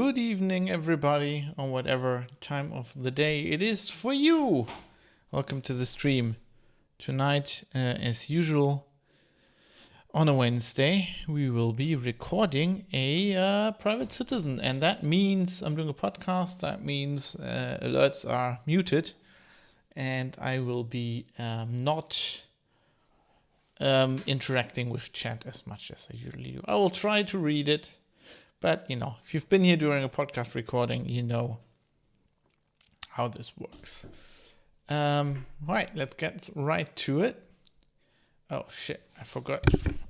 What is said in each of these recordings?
Good evening, everybody, on whatever time of the day it is for you. Welcome to the stream. Tonight, as usual, on a Wednesday, we will be recording a private citizen. And that means I'm doing a podcast. That means alerts are muted. And I will be not interacting with chat as much as I usually do. I will try to read it. But, if you've been here during a podcast recording, you know how this works. Right, let's get right to it. Oh, shit, I forgot.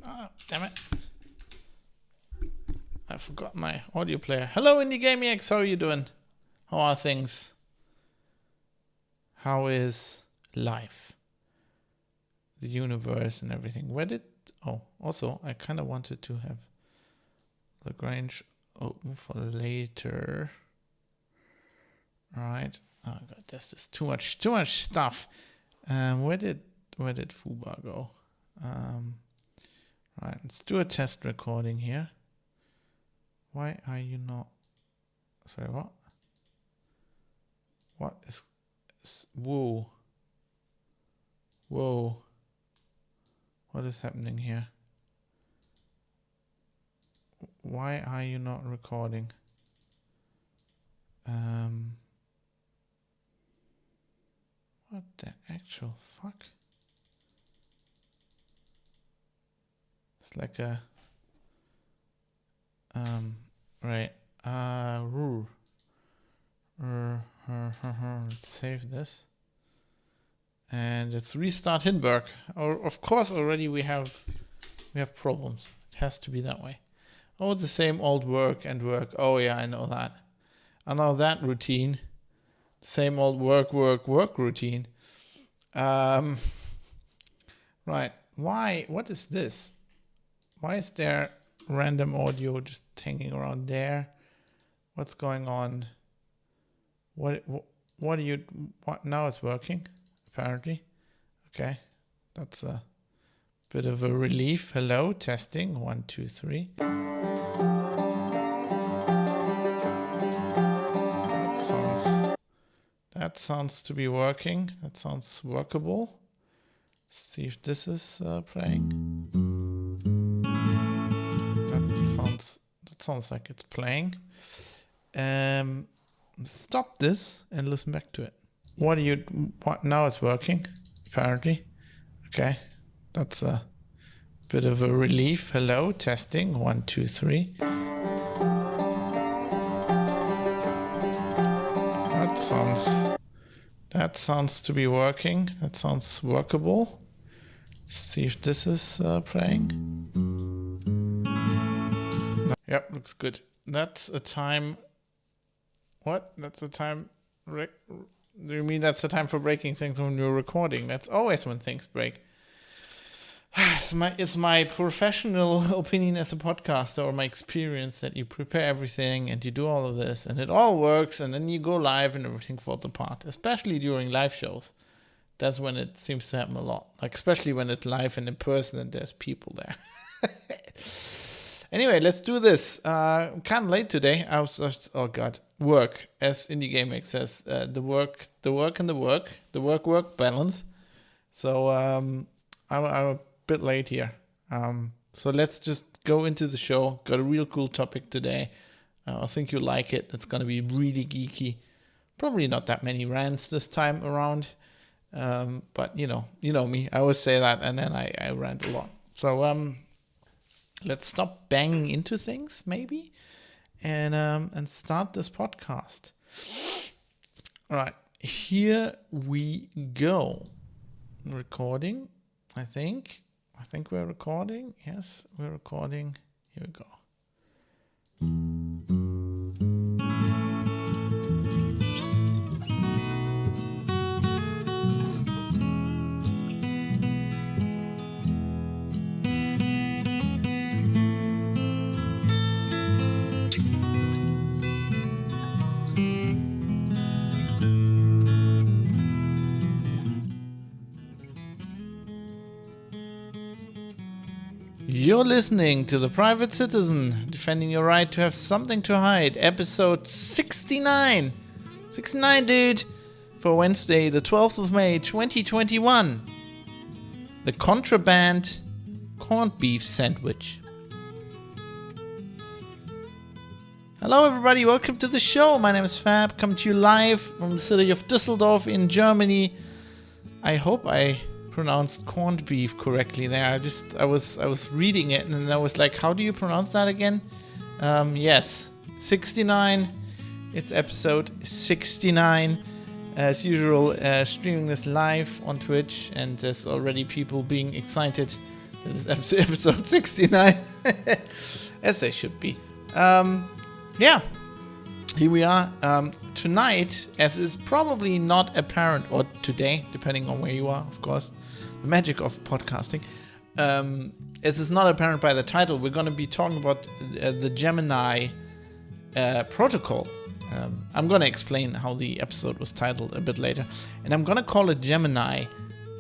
Oh, damn it. I forgot my audio player. Hello, Indie Gaming X, how are you doing? How are things? How is life? The universe and everything. Also, I kind of wanted to have Lagrange open for later. All right. Oh god, that's just too much stuff. Where did Fuba go? Right, let's do a test recording here. Why are you not? Sorry, what? What is? Whoa. What is happening here? Why are you not recording? What the actual fuck? It's like a right. Let's save this. And let's restart Hindenburg. Of course already we have problems. It has to be that way. Oh, the same old work. Oh, yeah, I know that. I know that routine. Same old work routine. Right. Why? What is this? Why is there random audio just hanging around there? What's going on? What now it's working, apparently. Okay. That's a bit of a relief. Hello, testing. 1, 2, 3. That sounds to be working. That sounds workable. Let's see if this is playing. That sounds like it's playing. Stop this and listen back to it. What now it's working, apparently. Okay. That's a bit of a relief. Hello, testing. 1, 2, 3. That sounds to be working. That sounds workable. Let's see if this is playing. Yep, looks good. That's a time. What? That's a time. Do you mean that's the time for breaking things when you're recording? That's always when things break. It's my professional opinion as a podcaster, or my experience, that you prepare everything and you do all of this and it all works, and then you go live and everything falls apart, especially during live shows. That's when it seems to happen a lot, like especially when it's live and in person and there's people there. Anyway, let's do this. Kind of late today. I was just, work, as Indie Gaming says, the work balance. So I'm a bit late here. So let's just go into the show. Got a real cool topic today. I think you'll like it. It's going to be really geeky. Probably not that many rants this time around. But you know me. I always say that and then I rant a lot. So let's stop banging into things maybe and start this podcast. All right. Here we go. Recording, I think we're recording. Yes, we're recording. Here we go. You're listening to The Private Citizen, defending your right to have something to hide, episode 69. 69, dude, for Wednesday, the 12th of May, 2021. The Contraband corned beef sandwich. Hello everybody, welcome to the show. My name is Fab, coming to you live from the city of Düsseldorf in Germany. I hope I pronounced corned beef correctly there. I was reading it and then I was like, how do you pronounce that again? Yes, 69. It's episode 69. As usual, streaming this live on Twitch, and there's already people being excited that it's episode 69, as they should be. Yeah, here we are. Tonight, as is probably not apparent, or today, depending on where you are, of course, the magic of podcasting. As is not apparent by the title, we're going to be talking about the Gemini protocol. I'm going to explain how the episode was titled a bit later, and I'm going to call it Gemini.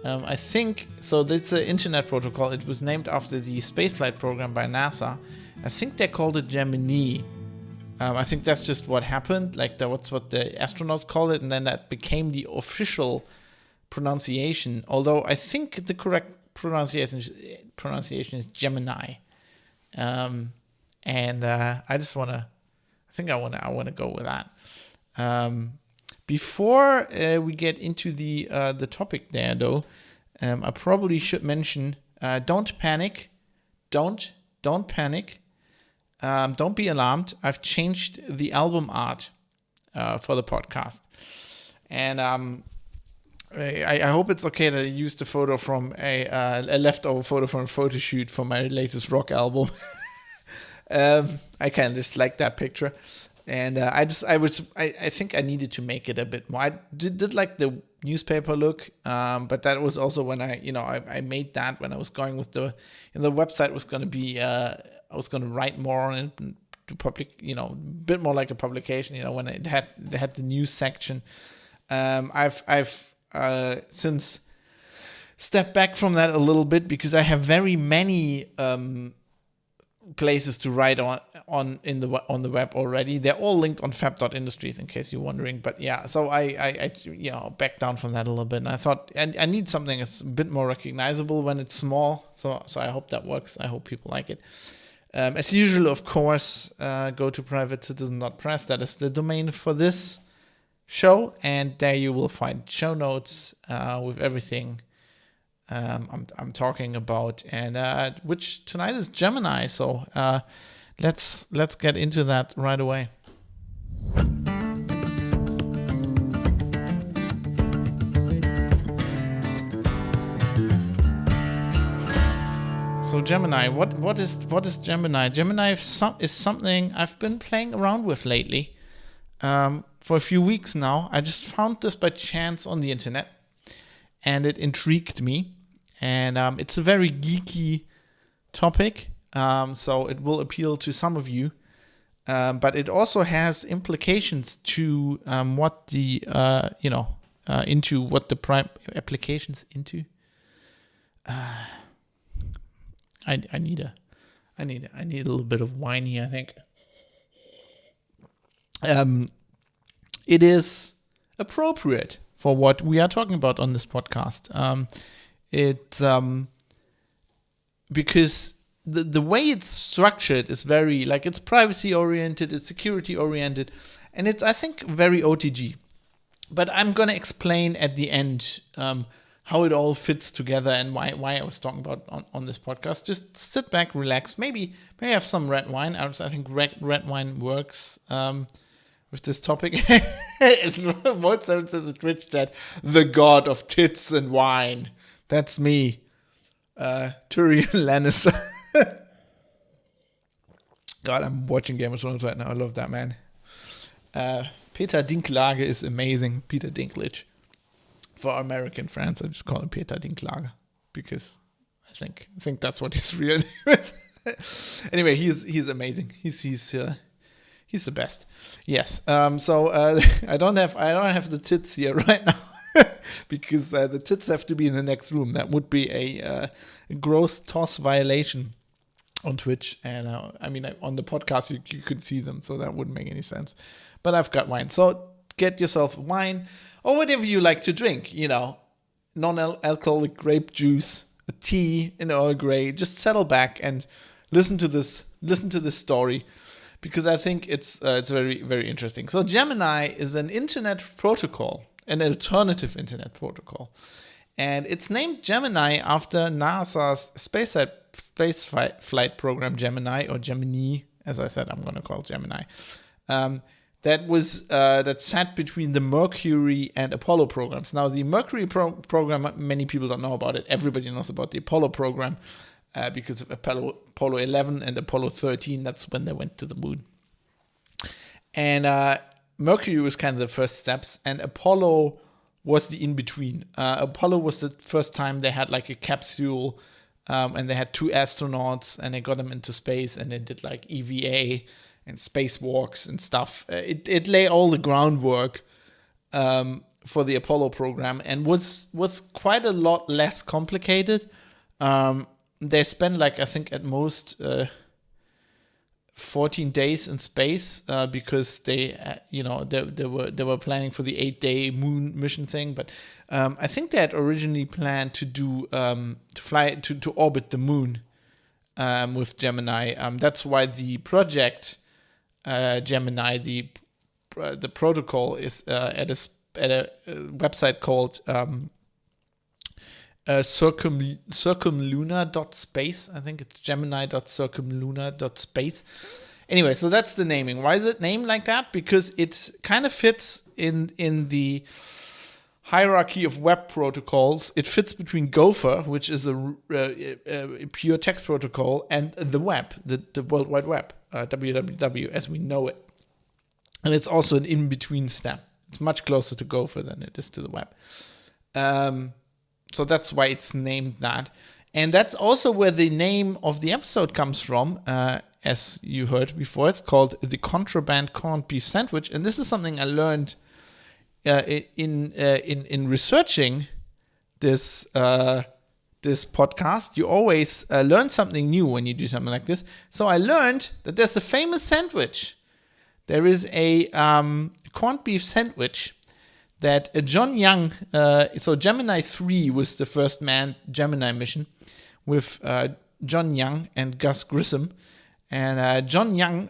I think, so it's an internet protocol. It was named after the spaceflight program by NASA. I think they called it Gemini. I think that's just what happened, like that's what the astronauts called it, and then that became the official pronunciation. Although I think the correct pronunciation is Gemini, and I just want to go with that. Before we get into the topic there, though, I probably should mention: don't panic, don't panic. Don't be alarmed. I've changed the album art for the podcast, and I hope it's okay that I used a photo from a leftover photo from a photo shoot for my latest rock album. I kind of just like that picture, and I think I needed to make it a bit more. I did like the newspaper look, but that was also when I made that when I was going with the website was going to be. I was going to write more on it to public, a bit more like a publication, when they had the news section. I've since stepped back from that a little bit because I have very many places to write on the web already. They're all linked on fab.industries in case you're wondering. But yeah, so I backed down from that a little bit, and I thought I need something that's a bit more recognizable when it's small. So I hope that works. I hope people like it. As usual, of course, go to privatecitizen.press. That is the domain for this show, and there you will find show notes with everything I'm talking about, and which tonight is Gemini. So let's get into that right away. So Gemini, what is Gemini? Gemini is something I've been playing around with lately for a few weeks now. I just found this by chance on the internet, and it intrigued me. And it's a very geeky topic, so it will appeal to some of you. But it also has implications to what the into what the prime applications into. I need a little bit of wine here, I think. It is appropriate for what we are talking about on this podcast. Because the way it's structured is very, like, it's privacy oriented, it's security oriented, and it's, I think, very OTG. But I'm gonna explain at the end how it all fits together and why I was talking about on this podcast. Just sit back, relax, maybe have some red wine. I think red wine works with this topic. It's more so to the Twitch chat, the god of tits and wine. That's me, Tyrion Lannister. God, I'm watching Game of Thrones right now. I love that man. Peter Dinklage is amazing. Peter Dinklage. For our American friends, I just call him Peter Dinklage because I think that's what his real name is. Anyway, he's amazing. He's the best. Yes. So I don't have the tits here right now because the tits have to be in the next room. That would be a gross toss violation. on Twitch, and on the podcast you could see them, so that wouldn't make any sense. But I've got wine, so get yourself wine or whatever you like to drink. Non-alcoholic grape juice, a tea, an Earl Grey. Just settle back and listen to this story, because I think it's very, very interesting. So Gemini is an internet protocol, an alternative internet protocol, and it's named Gemini after NASA's space flight program Gemini, or Gemini, as I said, I'm going to call it Gemini. That sat between the Mercury and Apollo programs. Now, the Mercury program, many people don't know about it. Everybody knows about the Apollo program because of Apollo 11 and Apollo 13. That's when they went to the moon. And Mercury was kind of the first steps, and Apollo was the in-between. Apollo was the first time they had like a capsule, and they had 2 astronauts, and they got them into space, and they did like EVA and spacewalks and stuff. It lay all the groundwork for the Apollo program, and was quite a lot less complicated. They spent I think at most 14 days in space because they were planning for the 8-day moon mission thing. But I think they had originally planned to do to fly to orbit the moon with Gemini. That's why the project Gemini, the protocol, is at a website called circumlunar.space. I think it's gemini.circumlunar.space. Anyway, so that's the naming. Why is it named like that? Because it kind of fits in the hierarchy of web protocols. It fits between Gopher, which is a pure text protocol, and the web, the World Wide Web, www as we know it. And it's also an in-between step. It's much closer to Gopher than it is to the web. So that's why it's named that. And that's also where the name of the episode comes from. As you heard before, it's called The Contraband Corned Beef Sandwich. And this is something I learned in researching this podcast. You always learn something new when you do something like this. So I learned that there's a famous sandwich. There is a corned beef sandwich that John Young, so Gemini 3 was the first manned Gemini mission with John Young and Gus Grissom. And John Young,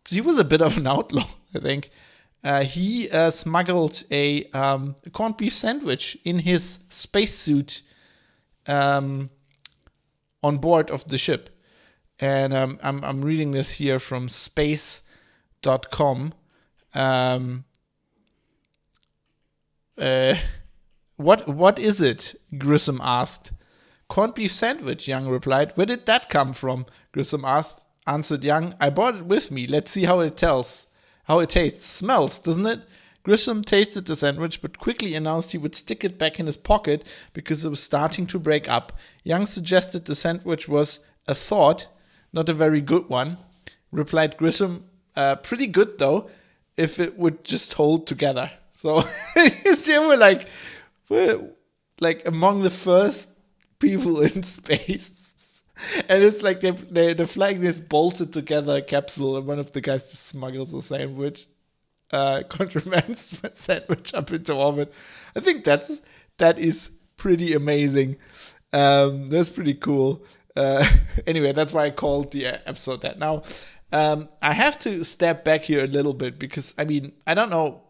he was a bit of an outlaw, I think. He smuggled a corned beef sandwich in his spacesuit on board of the ship. And I'm reading this here from space.com. What is it? Grissom asked. Corned beef sandwich, Young replied. Where did that come from? Grissom answered Young. I brought it with me. Let's see how it tastes. Smells, doesn't it? Grissom tasted the sandwich, but quickly announced he would stick it back in his pocket because it was starting to break up. Young suggested the sandwich was a thought, not a very good one. Replied Grissom, pretty good though, if it would just hold together. So they were like among the first people in space. And it's like they're flying this bolted together capsule, and one of the guys just smuggles a sandwich, contraband sandwich up into orbit. I think that is pretty amazing. That's pretty cool. Anyway, that's why I called the episode that. Now, I have to step back here a little bit because I don't know.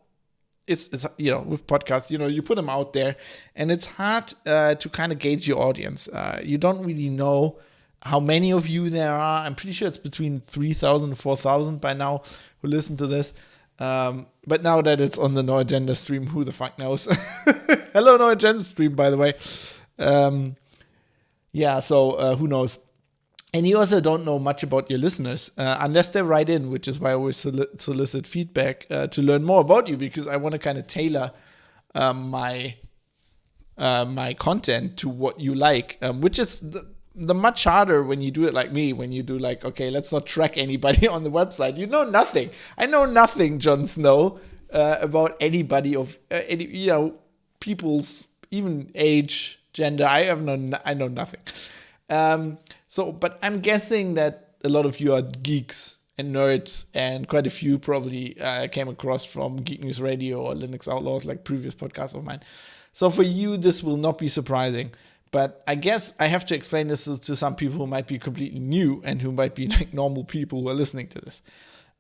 It's with podcasts, you put them out there, and it's hard to kind of gauge your audience. You don't really know how many of you there are. I'm pretty sure it's between 3,000 and 4,000 by now who listen to this. But now that it's on the No Agenda stream, who the fuck knows? Hello, No Agenda stream, by the way. So who knows? And you also don't know much about your listeners unless they write in, which is why I always solicit feedback to learn more about you, because I want to kind of tailor my content to what you like, which is the much harder when you do it like me, when you do like, okay, let's not track anybody on the website. You know nothing. I know nothing, Jon Snow, about anybody of people's even age, gender. I know nothing. But I'm guessing that a lot of you are geeks and nerds, and quite a few probably came across from Geek News Radio or Linux Outlaws, like previous podcasts of mine. So for you, this will not be surprising. But I guess I have to explain this to some people who might be completely new and who might be like normal people who are listening to this.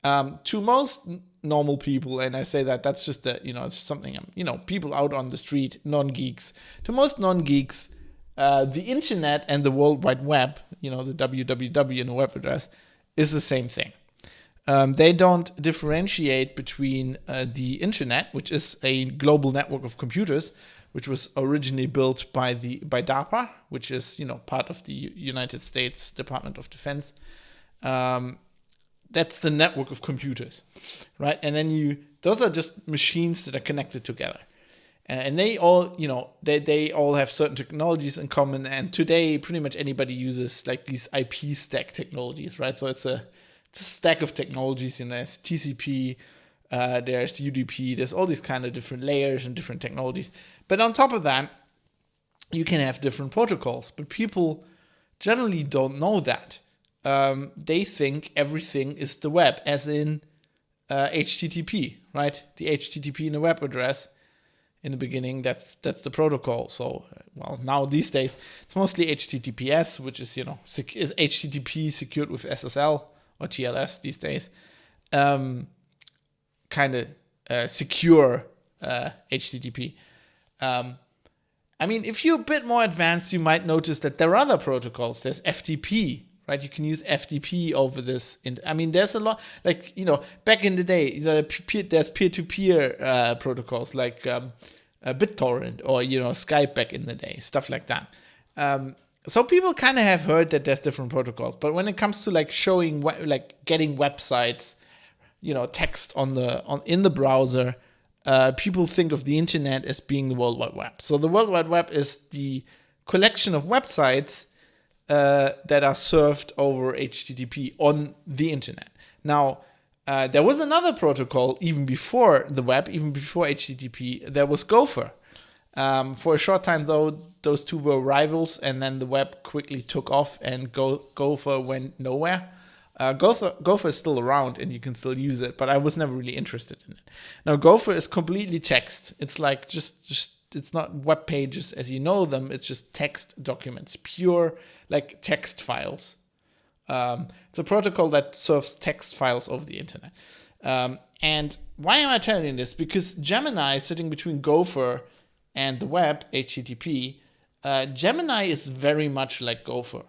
To most normal people, and I say that's just it's something, people out on the street, non-geeks. To most non-geeks, the internet and the World Wide Web, the www in a web address, is the same thing. They don't differentiate between the internet, which is a global network of computers, which was originally built by DARPA, which is part of the United States Department of Defense. That's the network of computers, right? And then those are just machines that are connected together. And they all, they all have certain technologies in common. And today, pretty much anybody uses like these IP stack technologies, right? So it's a stack of technologies. There's TCP, there's UDP, there's all these kind of different layers and different technologies. But on top of that, you can have different protocols. But people generally don't know that. They think everything is the web, as in HTTP, right? The HTTP in a web address. In the beginning, that's the protocol. So, now these days, it's mostly HTTPS, which is, is HTTP secured with SSL or TLS these days. Kind of secure HTTP. If you're a bit more advanced, you might notice that there are other protocols. There's FTP, right? You can use FTP over this. There's a lot, like, back in the day, there's peer-to-peer protocols like BitTorrent or, Skype back in the day, stuff like that. So people kind of have heard that there's different protocols. But when it comes to like showing, getting websites, text in the browser, people think of the internet as being the World Wide Web. So the World Wide Web is the collection of websites that are served over HTTP on the internet. Now, there was another protocol even before the web, even before HTTP. There was Gopher. For a short time, though, those two were rivals, and then the web quickly took off, and Gopher went nowhere. Gopher is still around, and you can still use it, but I was never really interested in it. Now, Gopher is completely text. It's like just it's not web pages as you know them. It's just text documents, pure like text files. It's a protocol that serves text files over the internet. And why am I telling you this? Because Gemini is sitting between Gopher and the web, HTTP. Gemini is very much like Gopher.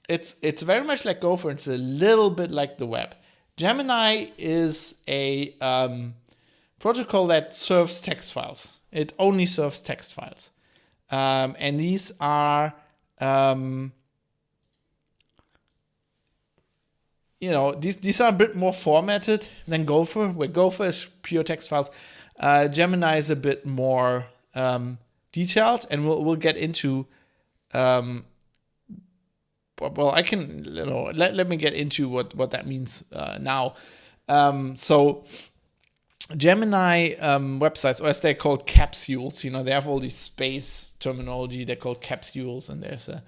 It's very much like Gopher. It's a little bit like the web. Gemini is a protocol that serves text files. It only serves text files. And these are, these are a bit more formatted than Gopher, where Gopher is pure text files. Gemini is a bit more detailed, and we'll get into. I can let me get into what that means now. So Gemini websites, or as they're called, capsules. They have all these space terminology. They're called capsules, and there's a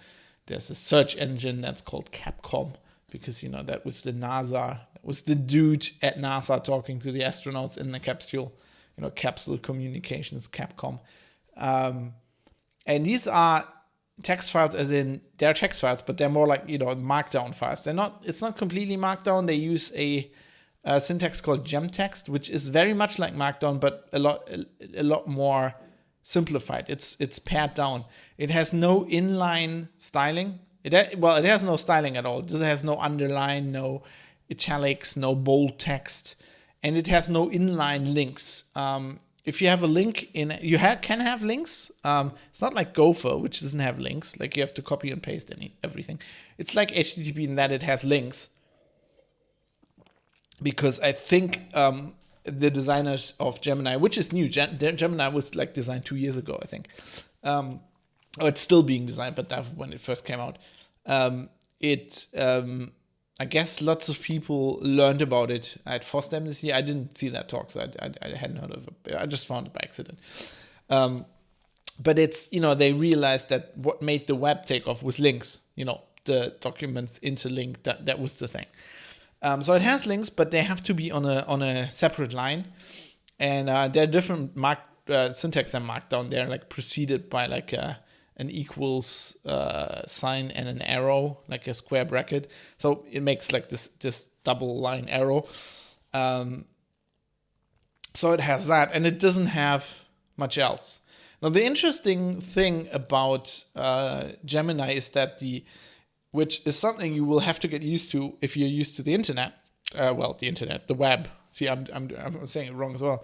search engine that's called Capcom, because that was the NASA. That was the dude at NASA talking to the astronauts in the capsule. Capsule communications, Capcom. And these are text files, as in they're text files, but they're more like markdown files. It's not completely markdown. They use a syntax called gemtext, which is very much like markdown, but a lot more simplified. It's pared down. It has no inline styling. It has no styling at all. It has no underline, no italics, no bold text, and it has no inline links. If you have a link can have links. It's not like Gopher, which doesn't have links. Like, you have to copy and paste everything. It's like HTTP in that it has links. Because I think the designers of Gemini, which is new, Gemini was like designed 2 years ago, I think. Or it's still being designed, but that when it first came out. I guess lots of people learned about it at FOSDEM this year. I didn't see that talk, so I hadn't heard of it. I just found it by accident. but it's, they realized that what made the web take off was links. The documents interlinked. That was the thing. So it has links, but they have to be on a separate line, and there are different syntax and markdown. They're like preceded by like an equals sign and an arrow, like a square bracket. So it makes like this double line arrow. So it has that, and it doesn't have much else. Now the interesting thing about Gemini is that which is something you will have to get used to if you're used to the internet. The web. See, I'm saying it wrong as well.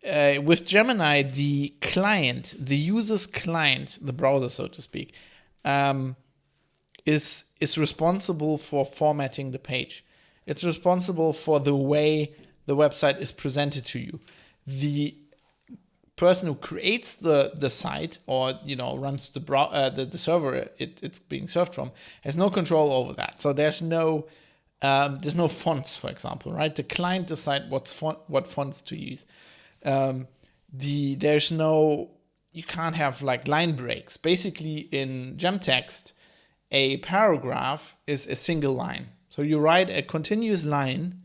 With Gemini, the client, the user's client, the browser, so to speak, is responsible for formatting the page. It's responsible for the way the website is presented to you. The person who creates the site or runs the server it's being served from has no control over that. So there's no fonts, for example, right? The client decides what fonts to use. You can't have like line breaks. Basically, in Gemtext, a paragraph is a single line. So you write a continuous line,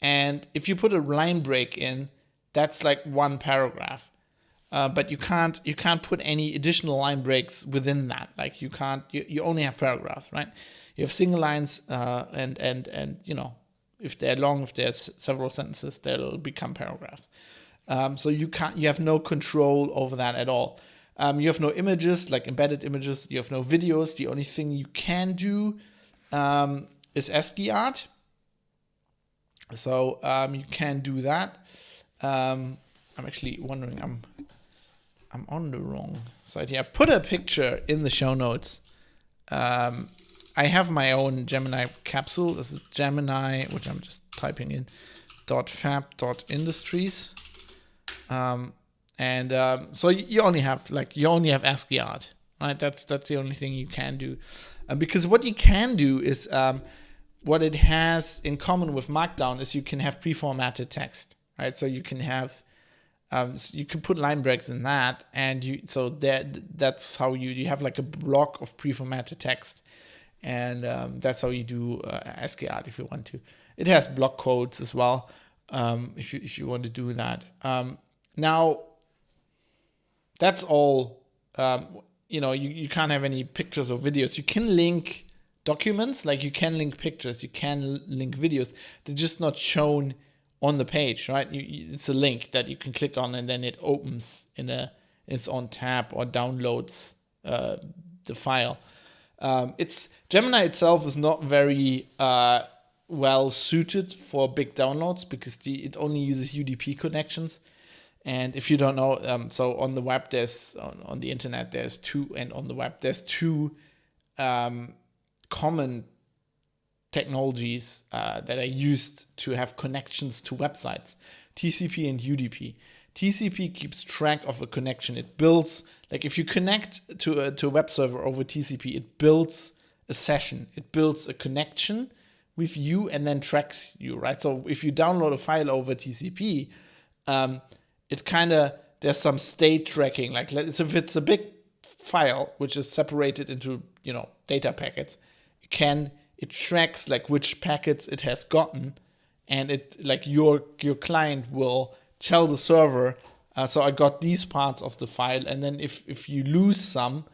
and if you put a line break in, that's like one paragraph. But you can't put any additional line breaks within that. Like you only have paragraphs, right? You have single lines, and if they're long, if there's several sentences, they'll become paragraphs. So you have no control over that at all. You have no images, like embedded images. You have no videos. The only thing you can do is ASCII art. So you can do that. I'm actually wondering, I'm on the wrong side here. I've put a picture in the show notes. I have my own Gemini capsule. This is Gemini, which I'm just typing in, .fab.industries. So you only have ASCII art, right? That's the only thing you can do, because what you can do is what it has in common with Markdown is you can have pre-formatted text, right? So you can have you can put line breaks in that, and that's how you have like a block of pre-formatted text, and that's how you do ASCII art if you want to. It has block codes as well, if you want to do that. Now, that's all. You can't have any pictures or videos. You can link documents, like you can link pictures, you can link videos. They're just not shown on the page, right? It's a link that you can click on, and then it opens in its own tab or downloads the file. Gemini itself is not very well suited for big downloads because it only uses UDP connections. And if you don't know, so on the web on the internet there's two, and on the web there's two common technologies that are used to have connections to websites: TCP and UDP. TCP keeps track of a connection. It builds, like if you connect to a web server over TCP, it builds a session. It builds a connection with you and then tracks you, right? So if you download a file over TCP, there's some state tracking. Like if it's a big file which is separated into data packets, it tracks like which packets it has gotten, and it like your client will tell the server, so I got these parts of the file, and then if you lose some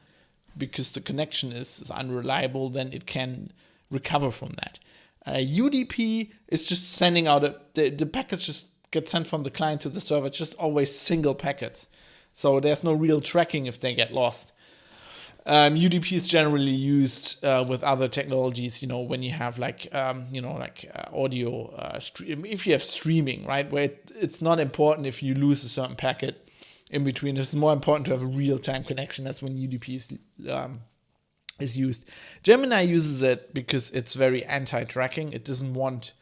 because the connection is unreliable, then it can recover from that. UDP is just sending out the packets just get sent from the client to the server. It's just always single packets, so there's no real tracking if they get lost. UDP is generally used with other technologies, when you have audio, if you have streaming, right, where it's not important if you lose a certain packet in between. It's more important to have a real-time connection. That's when UDP is used. Gemini uses it because it's very anti-tracking. It doesn't want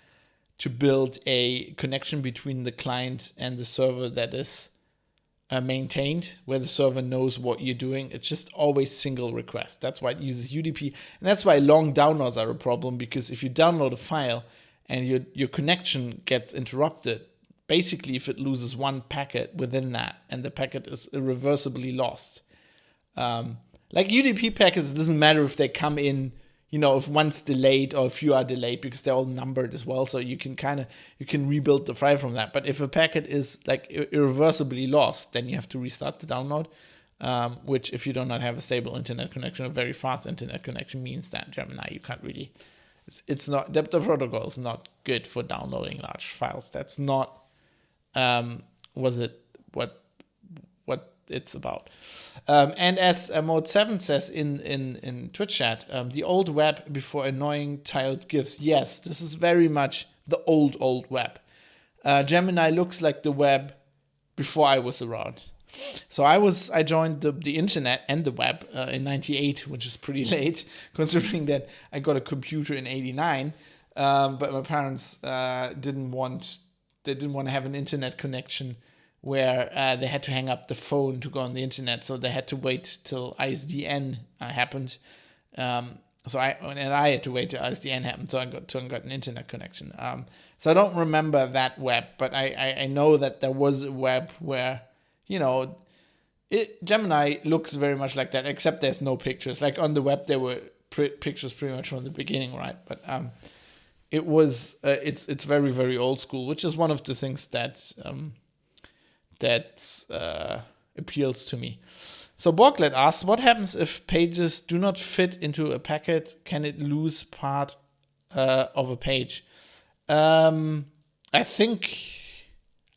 to build a connection between the client and the server that is maintained, where the server knows what you're doing. It's just always single request. That's why it uses UDP, and that's why long downloads are a problem, because if you download a file and your connection gets interrupted, basically if it loses one packet within that and the packet is irreversibly lost. Like UDP packets, it doesn't matter if they come in, if one's delayed or if you are delayed, because they're all numbered as well. So you can rebuild the file from that. But if a packet is like irreversibly lost, then you have to restart the download, which if you do not have a stable internet connection, a very fast internet connection, means that Gemini, you can't really, it's not, the protocol is not good for downloading large files. That's not, what it's about. And as Mode 7 says in Twitch chat, the old web before annoying tiled GIFs. Yes, this is very much the old web. Gemini looks like the web before I was around. So I joined the internet and the web in 98, which is pretty late, considering that I got a computer in 89. But my parents didn't want to have an internet connection where they had to hang up the phone to go on the internet, so they had to wait till ISDN happened. So I had to wait till ISDN happened, so I got an internet connection. So I don't remember that web, but I know that there was a web where, Gemini looks very much like that, except there's no pictures. Like on the web, there were pictures pretty much from the beginning, right? But it's very, very old school, which is one of the things that appeals to me. So Borglet asks, what happens if pages do not fit into a packet? Can it lose part of a page? I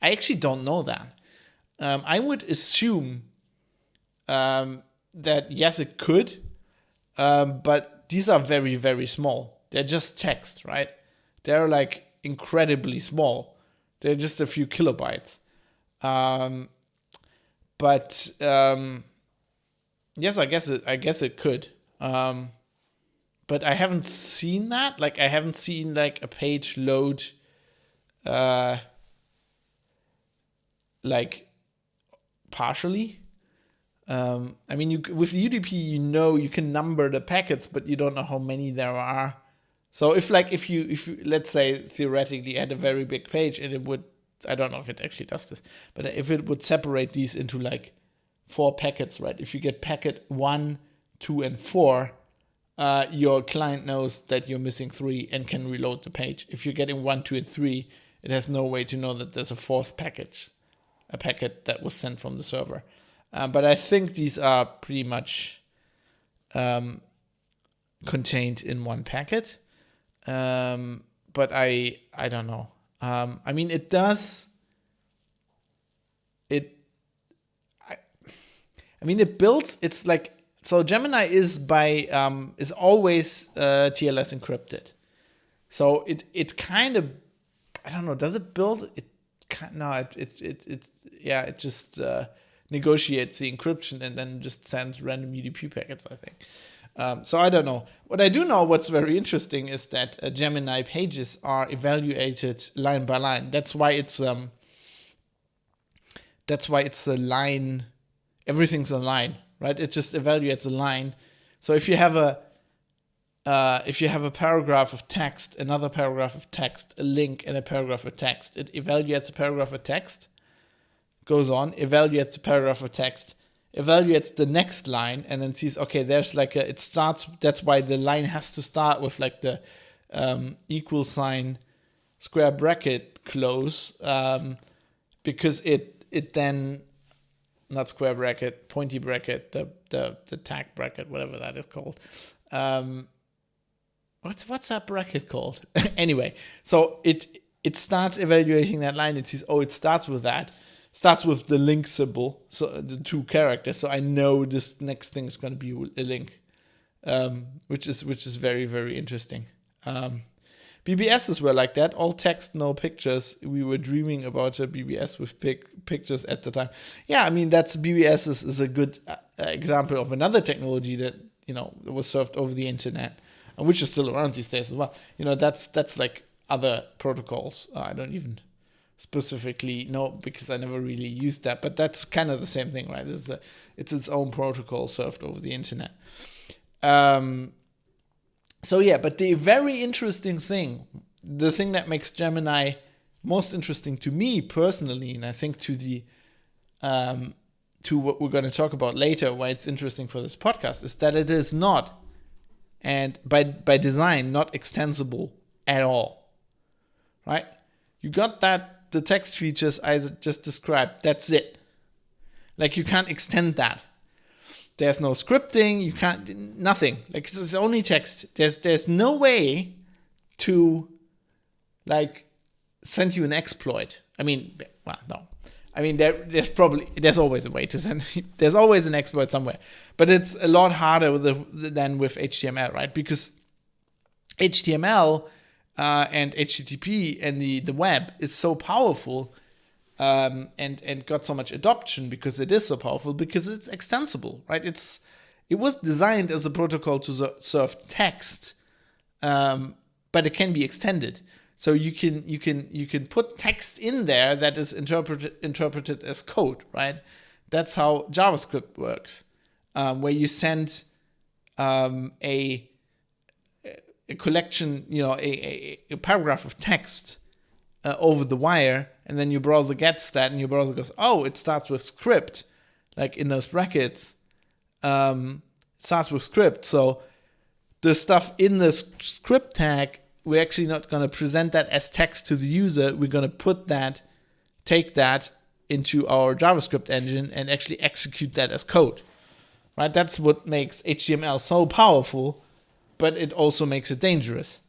actually don't know that. I would assume that yes, it could, but these are very, very small. They're just text, right? They're like incredibly small. They're just a few kilobytes. But yes, I guess it could. But I haven't seen that. Like I haven't seen like a page load, like partially. I mean, with the UDP, you can number the packets, but you don't know how many there are. So if you let's say theoretically had a very big page and it would, I don't know if it actually does this, but if it would separate these into like 4 packets, right? If you get packet 1, 2, and 4, your client knows that you're missing 3 and can reload the page. If you're getting 1, 2, and 3, it has no way to know that there's a 4th package, a packet that was sent from the server. But I think these are pretty much contained in one packet. But I don't know. I mean, it does. It builds. It's like, so Gemini is always TLS encrypted. So it kind of, I don't know. Does it build? It just negotiates the encryption and then just sends random UDP packets, I think. So I don't know. What I do know, what's very interesting, is that Gemini pages are evaluated line by line. That's why it's a line. Everything's a line, right? It just evaluates a line. So if you have a paragraph of text, another paragraph of text, a link, and a paragraph of text, it evaluates a paragraph of text, goes on, evaluates the paragraph of text, evaluates the next line, and then sees, okay, there's like it starts, that's why the line has to start with like the equal sign, square bracket, close, because it then, not square bracket, pointy bracket, the tag bracket, whatever that is called. What's that bracket called? Anyway, so it starts evaluating that line. It sees, oh, it starts with that. Starts with the link symbol, so the 2 characters. So I know this next thing is going to be a link, which is very, very interesting. BBSs were like that, all text, no pictures. We were dreaming about a BBS with pictures at the time. Yeah, I mean, BBS is a good example of another technology that was served over the internet, which is still around these days as well. That's like other protocols. I don't even specifically know because I never really used that, but that's kind of the same thing, right? It's its own protocol served over the internet. So yeah, but the very interesting thing, the thing that makes Gemini most interesting to me personally, and I think to what we're going to talk about later, why it's interesting for this podcast, is that it is not, and by design, not extensible at all, right? You got the text features I just described. That's it. Like, you can't extend that. There's no scripting. You can't, nothing. Like, it's only text. There's no way to, like, send you an exploit. I mean, well, no. I mean, there's always a way to send. There's always an exploit somewhere, but it's a lot harder than with HTML, right? Because HTML and HTTP and the web is so powerful, and got so much adoption because it is so powerful, because it's extensible, right? It was designed as a protocol to serve text, but it can be extended. So you can put text in there that is interpreted as code, right? That's how JavaScript works, where you send a collection, a paragraph of text over the wire, and then your browser gets that, and your browser goes, oh, it starts with script, like in those brackets. It starts with script, so the stuff in the script tag, we're actually not going to present that as text to the user. We're going to take that into our JavaScript engine and actually execute that as code, right? That's what makes HTML so powerful, but it also makes it dangerous,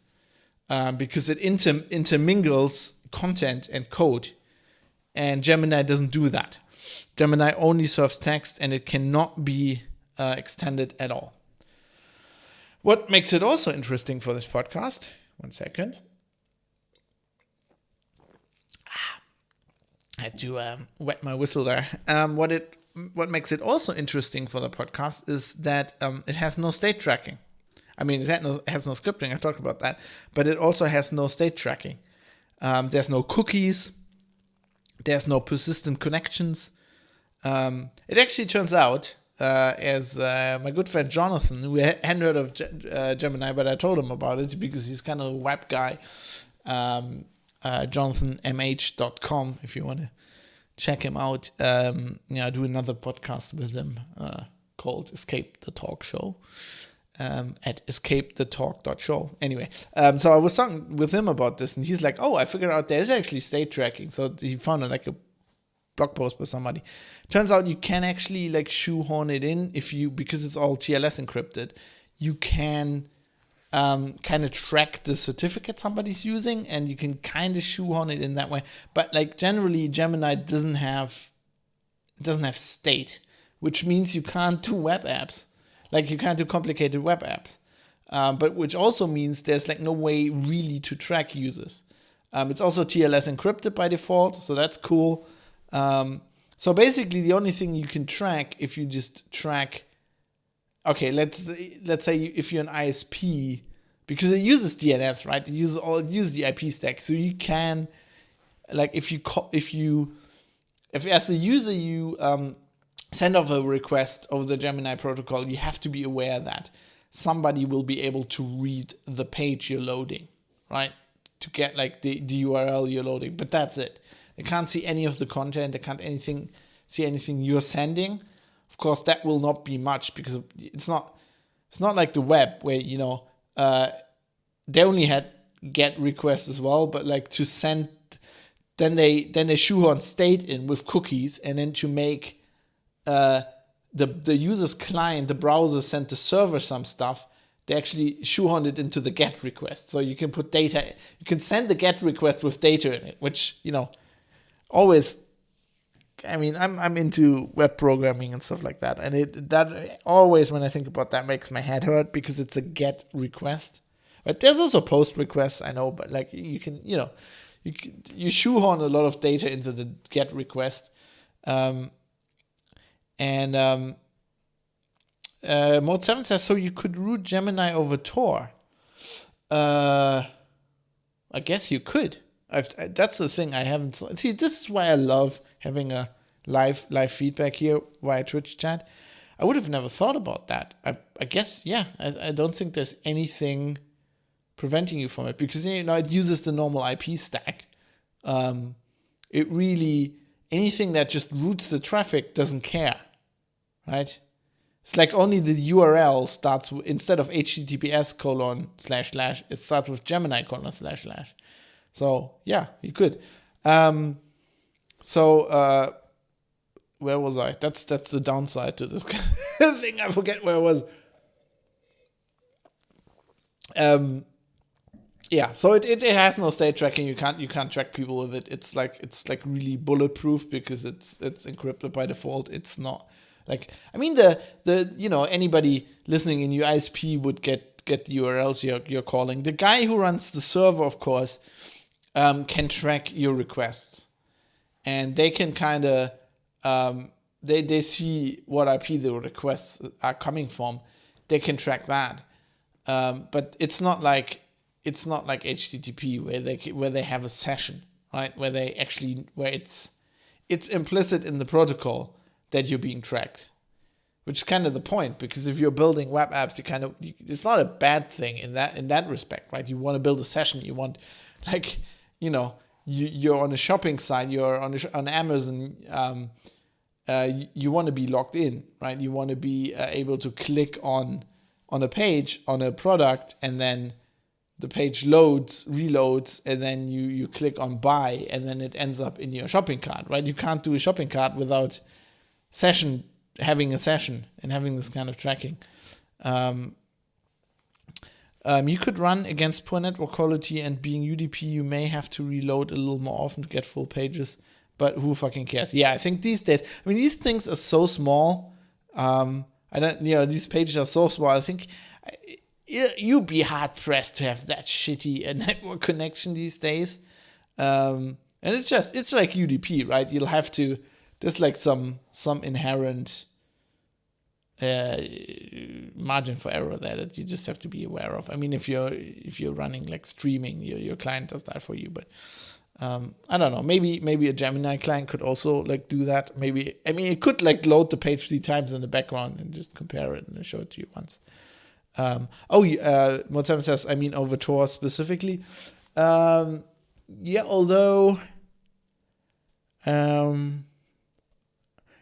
because it intermingles content and code, and Gemini doesn't do that. Gemini only serves text, and it cannot be extended at all. What makes it also interesting for this podcast? One second. I had to wet my whistle there. What makes it also interesting for the podcast is that it has no state tracking. I mean, it has no scripting. I talked about that, but it also has no state tracking. There's no cookies. There's no persistent connections. It actually turns out, as my good friend Jonathan, who hadn't heard of Gemini, but I told him about it because he's kind of a web guy, jonathanmh.com, if you want to check him out. I do another podcast with him called Escape the Talk Show, at escapethetalk.show. Anyway, so I was talking with him about this, and he's like, oh, I figured out there's actually state tracking. So he found like a blog post by somebody. Turns out you can actually like shoehorn it in because it's all TLS encrypted. You can kind of track the certificate somebody's using, and you can kind of shoehorn it in that way. But like generally, Gemini doesn't have state, which means you can't do web apps. Like, you can't do complicated web apps, but which also means there's like no way really to track users. It's also TLS encrypted by default, so that's cool. So basically, the only thing you can track, if you just track, okay, let's say if you're an ISP, because it uses DNS, right? It uses the IP stack, so you can, like, if as a user you send off a request over the Gemini protocol, you have to be aware that somebody will be able to read the page you're loading, right? To get like the URL you're loading, but that's it. They can't see any of the content. They can't see anything you're sending. Of course, that will not be much, because it's not like the web where, they only had GET requests as well, but like to send, then they shoehorn state in with cookies, and then to make the user's client, the browser, sent the server some stuff, they actually shoehorned it into the GET request. So you can put data, you can send the GET request with data in it, which, always, I mean, I'm into web programming and stuff like that. And that always, when I think about that, makes my head hurt, because it's a GET request. But there's also POST requests, I know, but like you can, you shoehorn a lot of data into the GET request. Mode 7 says, so you could root Gemini over Tor. I guess you could. That's the thing I haven't... See, this is why I love having a live feedback here via Twitch chat. I would have never thought about that. I guess, yeah, I don't think there's anything preventing you from it, because, it uses the normal IP stack. it really, anything that just routes the traffic doesn't care, right? It's like only the URL starts, instead of https:// it starts with Gemini://. So yeah, you could. Where was I? That's the downside to this thing. I forget where I was. Yeah, so it has no state tracking. You can't track people with it. It's like really bulletproof because it's encrypted by default. It's not like, I mean, the anybody listening in your ISP would get the URLs you're calling. The guy who runs the server, of course, can track your requests, and they can kind of they see what IP the requests are coming from. They can track that, but it's not like HTTP where they have a session, right? Where it's implicit in the protocol that you're being tracked, which is kind of the point, because if you're building web apps, it's not a bad thing in that respect, right? You want to build a session, you want, like, you're on a shopping site, you're on Amazon, you want to be logged in, right? You want to be able to click on a page, on a product, and then the page reloads, and then you click on buy, and then it ends up in your shopping cart, right? You can't do a shopping cart without having a session and having this kind of tracking. You could run against poor network quality, and being UDP, you may have to reload a little more often to get full pages, but who fucking cares? Yeah, I think these days, I mean, these things are so small. These pages are so small. I think you'd be hard pressed to have that shitty network connection these days. And it's like UDP, right? You'll have to, there's like some inherent margin for error there that you just have to be aware of. I mean, if you're running like streaming, your client does that for you, but I don't know. Maybe a Gemini client could also like do that. Maybe, I mean, it could like load the page 3 times in the background and just compare it and show it to you once. Mod7 says, I mean, over Tor specifically. Although,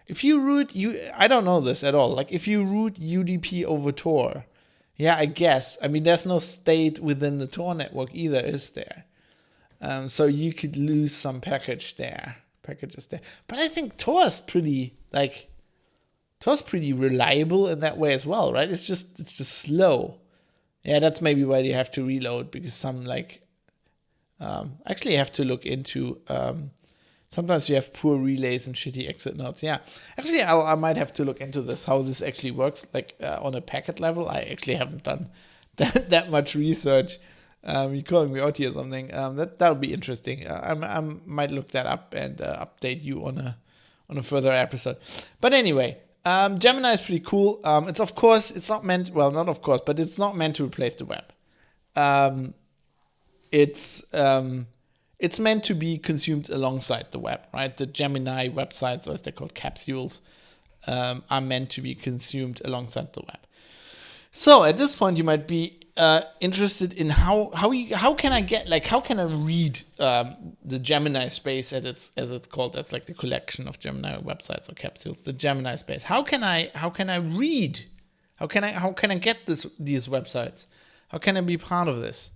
if you route I don't know this at all. Like, if you route UDP over Tor, yeah, I guess. I mean, there's no state within the Tor network either, is there? So you could lose some packages there. But I think Tor's pretty reliable in that way as well, right? It's just slow. Yeah, that's maybe why you have to reload, because some actually you have to look into, sometimes you have poor relays and shitty exit nodes. Yeah, actually I might have to look into this, how this actually works, like on a packet level. I actually haven't done that much research. You're calling me out here or something. That would be interesting. I might look that up and update you on a further episode. But anyway, Gemini is pretty cool. It's not meant to replace the web. It's meant to be consumed alongside the web, right? The Gemini websites, or as they're called, capsules, are meant to be consumed alongside the web. So at this point, you might be interested in how can I read the Gemini space as it's called. That's like the collection of Gemini websites or capsules, the Gemini space. How can I read? How can I get these websites? How can I be part of this?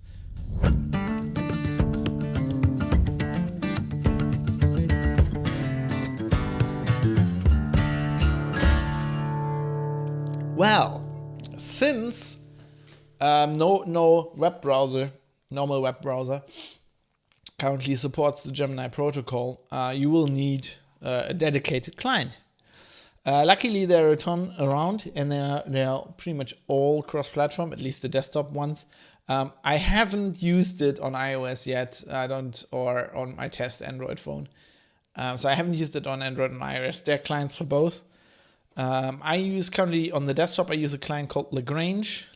Well, since no normal web browser currently supports the Gemini protocol, you will need a dedicated client. Luckily, there are a ton around, and they are pretty much all cross-platform, at least the desktop ones. I haven't used it on iOS yet. Or on my test Android phone. So I haven't used it on Android and iOS. There are clients for both. I use currently on the desktop, I use a client called Lagrange,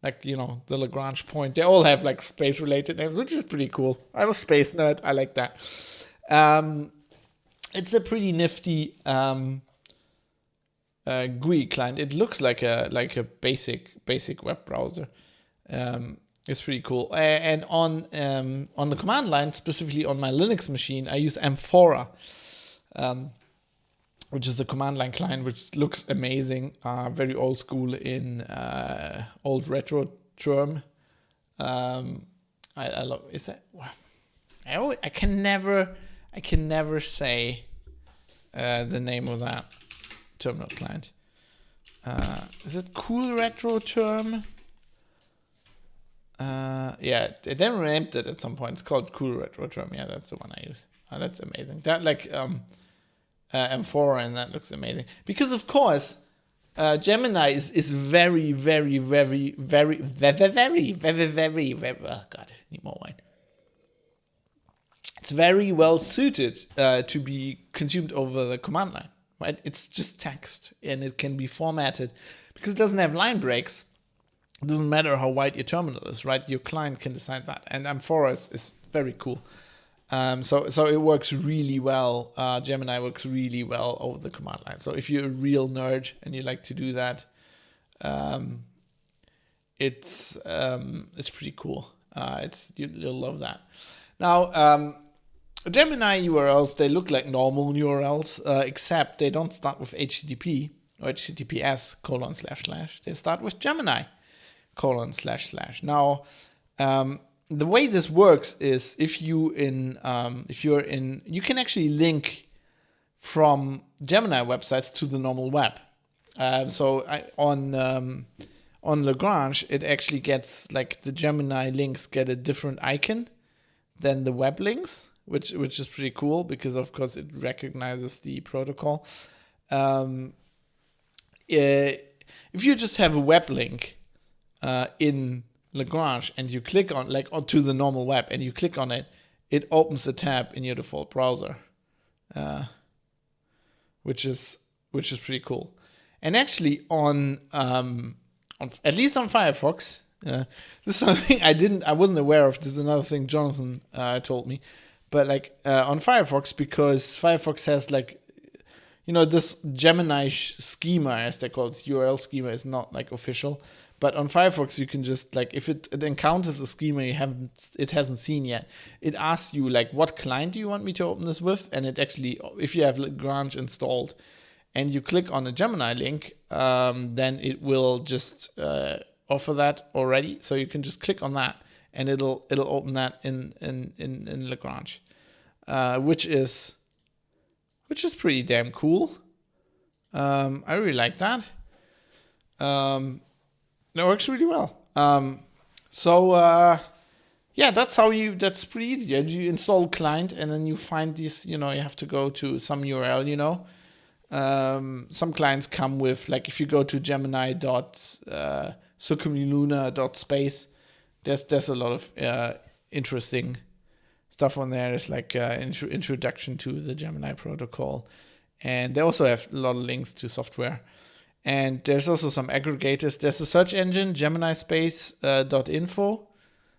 like, the Lagrange point. They all have like space related names, which is pretty cool. I'm a space nerd. I like that. It's a pretty nifty GUI client. It looks like a basic web browser. It's pretty cool. And on the command line, specifically on my Linux machine, I use Amphora, which is a command line client, which looks amazing. Very old school in old retro term. I love. Is that? I can never say the name of that terminal client. Is it cool retro term? Yeah, they renamed it at some point. It's called Cool Retro Term. Yeah, that's the one I use. That's amazing. That M4, and that looks amazing. Because of course, Gemini is very, very, very, very, very, very, oh God, I need more wine. It's very well suited to be consumed over the command line, right? It's just text, and it can be formatted because it doesn't have line breaks. It doesn't matter how wide your terminal is, right? Your client can decide that. And Amphora is very cool. So it works really well. Gemini works really well over the command line. So if you're a real nerd and you like to do that, it's pretty cool. You'll love that. Now, Gemini URLs, they look like normal URLs, except they don't start with HTTP or HTTPS://. They start with Gemini. ://. Now, the way this works is if you're in, you can actually link from Gemini websites to the normal web. On Lagrange, it actually gets like the Gemini links get a different icon than the web links, which is pretty cool because of course it recognizes the protocol. If you just have a web link in Lagrange and you click on to the normal web and you click on it, it opens a tab in your default browser, which is pretty cool. And actually on at least on Firefox, this is something I wasn't aware of. This is another thing Jonathan told me, but on Firefox, because Firefox has this Gemini schema, as they call it, URL schema, is not official. But on Firefox, you can just if it encounters a schema it hasn't seen yet, it asks you what client do you want me to open this with, and it actually, if you have Lagrange installed, and you click on a Gemini link, then it will just offer that already. So you can just click on that, and it'll open that in Lagrange, which is pretty damn cool. I really like that. That works really well. That's pretty easy. You install a client and then you find these, you have to go to some URL, some clients come with, if you go to gemini.circumluna.space, there's a lot of interesting stuff on there. There's introduction to the Gemini protocol. And they also have a lot of links to software. And there's also some aggregators. There's a search engine, geminaspace.info.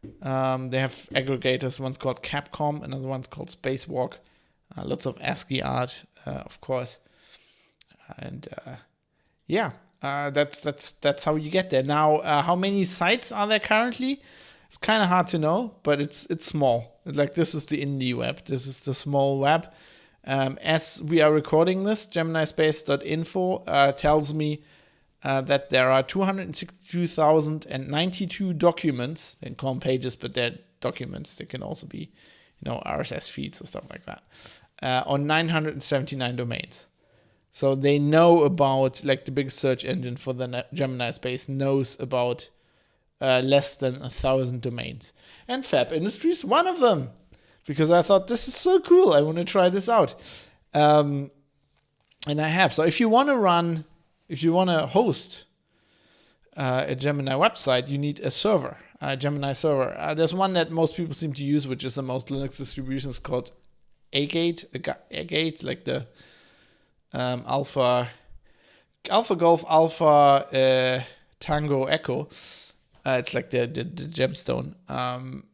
They have aggregators. One's called Capcom, another one's called Spacewalk. Lots of ASCII art, of course. And that's how you get there. Now, how many sites are there currently? It's kind of hard to know, but it's small. This is the indie web. This is the small web. As we are recording this, geminaspace.info tells me that there are 262,092 documents. They call them pages, but they're documents. They can also be, RSS feeds or stuff like that, on 979 domains. So they know about, the biggest search engine for the Gemini space knows about less than 1,000 domains. And Fab Industry is one of them. Because I thought, this is so cool. I want to try this out. And I have. So if you want to host a Gemini website, you need a server, a Gemini server. There's one that most people seem to use, which is the most Linux distributions, called Agate, like the Alpha Golf Alpha Tango Echo. It's like the gemstone.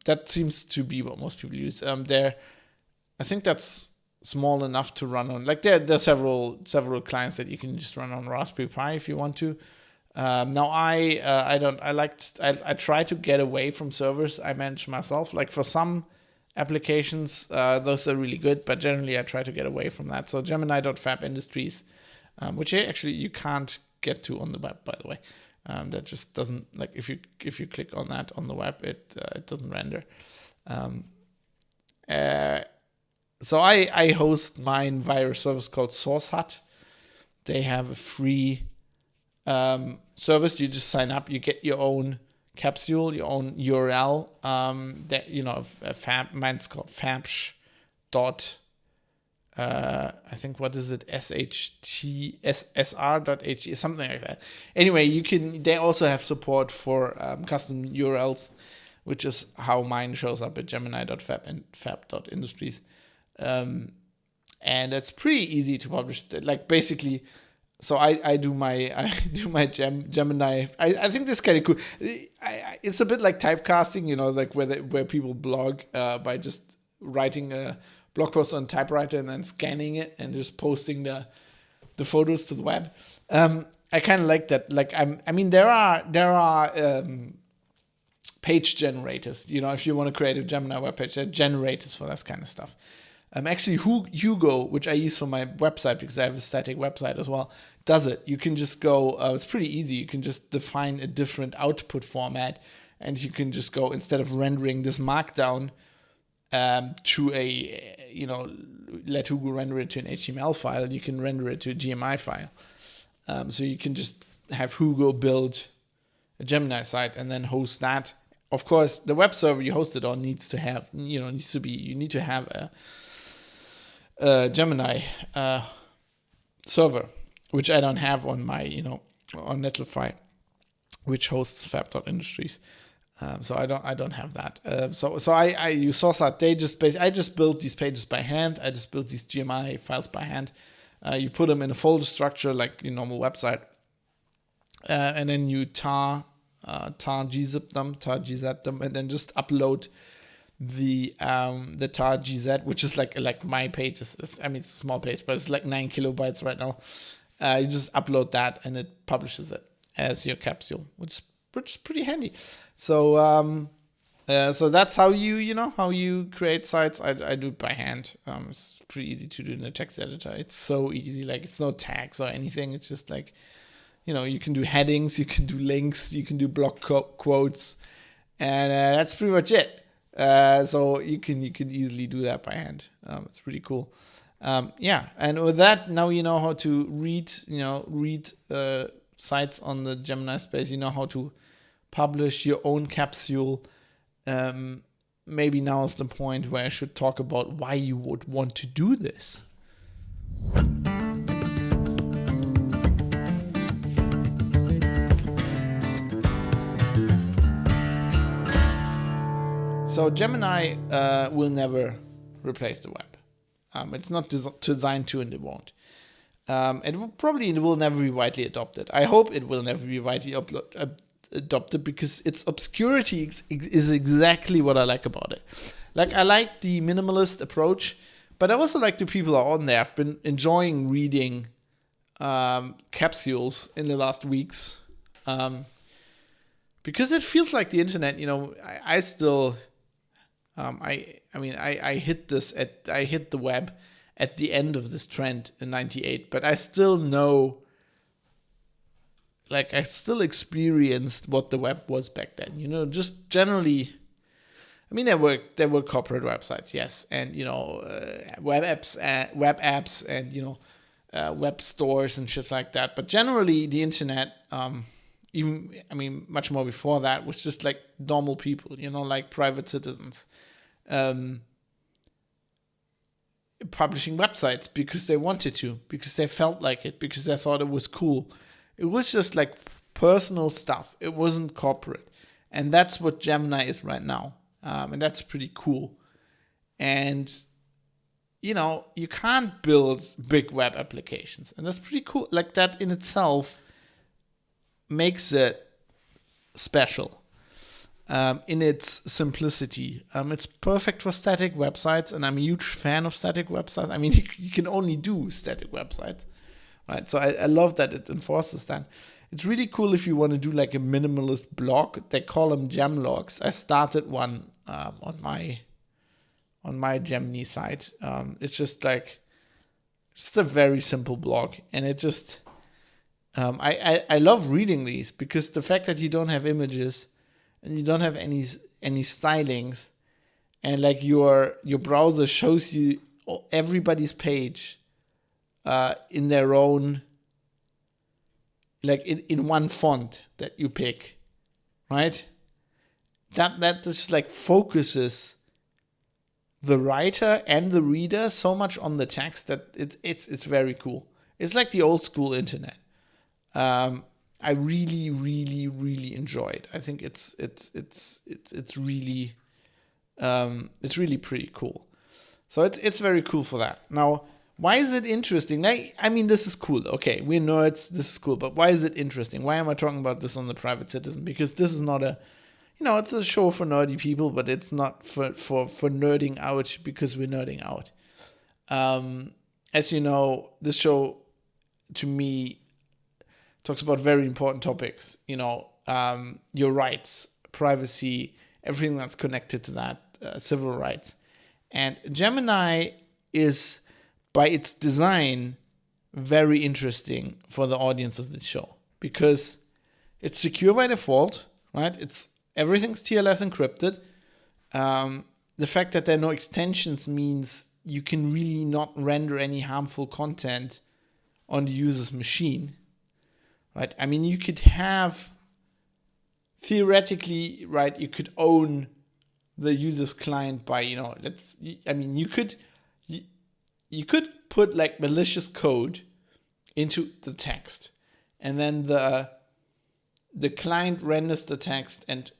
That seems to be what most people use. I think that's small enough to run on. There are several clients that you can just run on Raspberry Pi if you want to. Now I try to get away from servers I manage myself. Like for some applications, those are really good, but generally I try to get away from that. So Gemini.fab Industries, which actually you can't get to on the web, by the way. That just doesn't, like, if you click on that on the web, it doesn't render. So I host mine via a service called SourceHut. They have a free service. You just sign up, you get your own capsule, your own URL. That a fab. Mine's called fabsh. I think, what is it? sr.he, something like that. Anyway, they also have support for custom URLs, which is how mine shows up at Gemini.fab and fab.industries. And it's pretty easy to publish. Like basically, so I do my Gemini. I think this is kind of cool. It's a bit like typecasting, like where people blog by just writing a blog post on typewriter and then scanning it and just posting the photos to the web. I kind of like that. Like there are page generators. If you want to create a Gemini web page, there are generators for that kind of stuff. Actually, Hugo, which I use for my website because I have a static website as well, does it. You can just go. It's pretty easy. You can just define a different output format, and you can just go, instead of rendering this markdown to let Hugo render it to an HTML file, you can render it to a GMI file. So you can just have Hugo build a Gemini site and then host that. Of course, the web server you host it on you need to have a Gemini server, which I don't have on my, on Netlify, which hosts fab.industries. So I don't have that. So I use SourceHut. I just built these pages by hand. I just built these GMI files by hand. You put them in a folder structure like your normal website, and then you tar gzip them, and then just upload the tar gz, which is like my page. It's a small page, but it's like 9 kilobytes right now. You just upload that, and it publishes it as your capsule, which is pretty handy. So so that's how you create sites. I do it by hand. It's pretty easy to do in a text editor. It's so easy. Like, it's no tags or anything. It's just like, you can do headings, you can do links, you can do block quotes, and that's pretty much it. So you can easily do that by hand. It's pretty cool. And with that, now you know how to read sites on the Gemini space. You know how to publish your own capsule. Maybe now is the point where I should talk about why you would want to do this. So Gemini will never replace the web. It's not designed to, and it won't. It will never be widely adopted. I hope it will never be widely adopted, because its obscurity is exactly what I like about it. Like, I like the minimalist approach, but I also like the people who are on there. I've been enjoying reading capsules in the last weeks, because it feels like the internet. I still, I hit the web at the end of this trend in '98, but I still know. Like, I still experienced what the web was back then. Just generally, there were corporate websites, yes, and web apps, and web stores and shit like that. But generally, the internet, much more before that, was just like normal people, like private citizens, publishing websites because they wanted to, because they felt like it, because they thought it was cool. It was just like personal stuff. It wasn't corporate. And that's what Gemini is right now. And that's pretty cool. And, you can't build big web applications. And that's pretty cool. Like, that in itself makes it special in its simplicity. It's perfect for static websites. And I'm a huge fan of static websites. You can only do static websites. right? So I love that it enforces that. It's really cool if you want to do like a minimalist blog. They call them gem logs. I started one on my Gemini site. It's just like a very simple blog, and it just I love reading these because the fact that you don't have images and you don't have any stylings, and like your browser shows you everybody's page in their own, like in one font that you pick, right? That just like focuses the writer and the reader so much on the text that it's very cool. It's like the old school internet. I really, really, really enjoy it. I think it's really pretty cool. So it's very cool for that. Now, why is it interesting? I mean, this is cool. Okay, we're nerds. This is cool. But why is it interesting? Why am I talking about this on the Private Citizen? Because this is not it's a show for nerdy people, but it's not for nerding out because we're nerding out. As you know, this show, to me, talks about very important topics. Your rights, privacy, everything that's connected to that, civil rights. And Gemini is, by its design, very interesting for the audience of this show because it's secure by default, right? Everything's TLS encrypted. The fact that there are no extensions means you can really not render any harmful content on the user's machine, right? I mean, you could have, theoretically, right, you could own the user's client by, you could put like malicious code into the text, and then the client renders the text and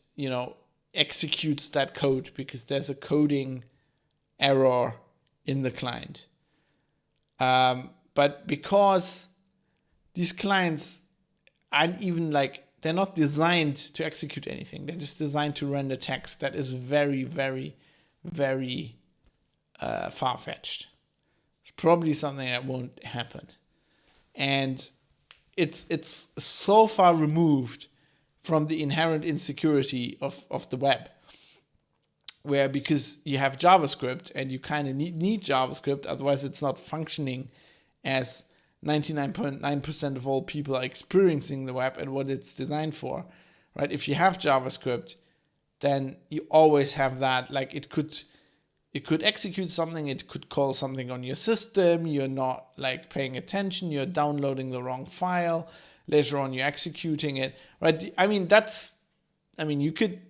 executes that code because there's a coding error in the client. But because these clients aren't even they're not designed to execute anything. They're just designed to render text that is very, very, very far-fetched. It's probably something that won't happen. And it's so far removed from the inherent insecurity of the web, where because you have JavaScript and you kind of need JavaScript, otherwise it's not functioning as 99.9% of all people are experiencing the web and what it's designed for, right? If you have JavaScript, then you always have that. Like it could execute something, it could call something on your system, you're not paying attention, you're downloading the wrong file, later on you're executing it, right? You could,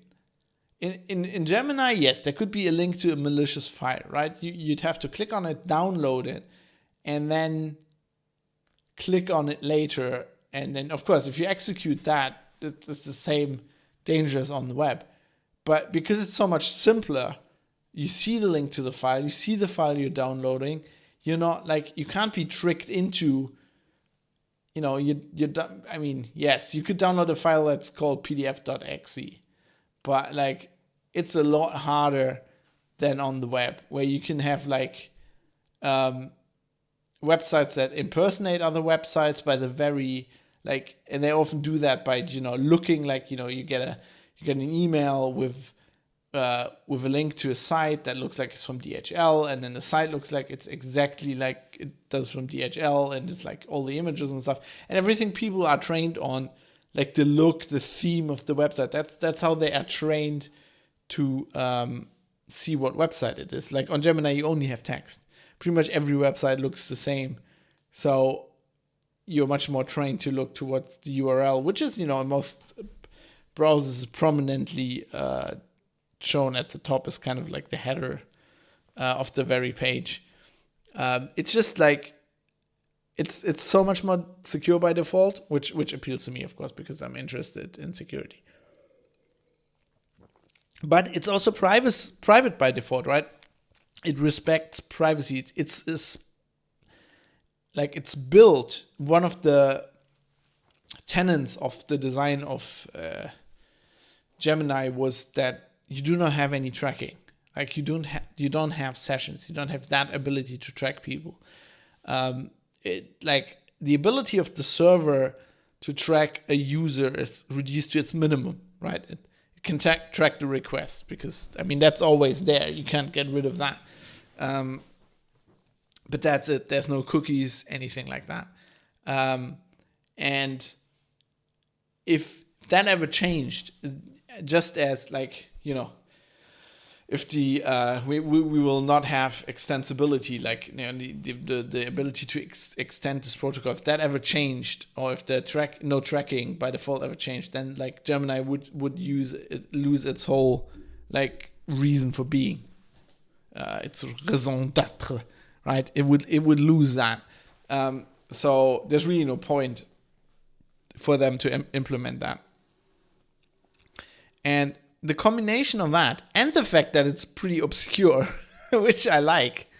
in Gemini, yes, there could be a link to a malicious file, right? You'd have to click on it, download it, and then click on it later. And then, of course, if you execute that, it's the same danger as on the web. But because it's so much simpler, you see the link to the file, you see the file you're downloading, you're not you can't be tricked into, yes, you could download a file that's called pdf.exe, but it's a lot harder than on the web, where you can have websites that impersonate other websites by the very, and they often do that by, looking you get an email with a link to a site that looks like it's from DHL, and then the site looks like it's exactly like it does from DHL, and it's all the images and stuff, and everything people are trained on, the look, the theme of the website. That's how they are trained to see what website it is. On Gemini, you only have text. Pretty much every website looks the same, so you're much more trained to look towards the URL, which is, in most browsers prominently shown at the top as kind of the header of the very page. It's just it's so much more secure by default, which appeals to me, of course, because I'm interested in security. But it's also private by default, right? It respects privacy. It's built. One of the tenets of the design of Gemini was that you do not have any tracking. You don't have sessions. You don't have that ability to track people. the ability of the server to track a user is reduced to its minimum, right? It can track the request because, I mean, that's always there. You can't get rid of that. But that's it. There's no cookies, anything like that. And if that ever changed, just as like, you know, if the we will not have extensibility, like, you know, the ability to extend this protocol, if that ever changed, or if the no tracking by default ever changed, then like Gemini would lose its whole like reason for being, its raison d'être, right? It would lose that. So there's really no point for them to implement that. And the combination of that and the fact that it's pretty obscure, which I like,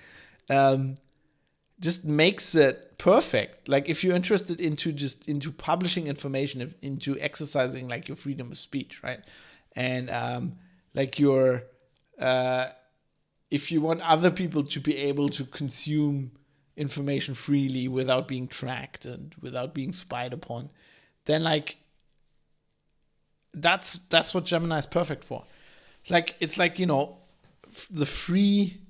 just makes it perfect. Like if you're interested into publishing information, into exercising like your freedom of speech, right? And like if you want other people to be able to consume information freely without being tracked and without being spied upon, then like that's what Gemini is perfect for. It's like, you know, the free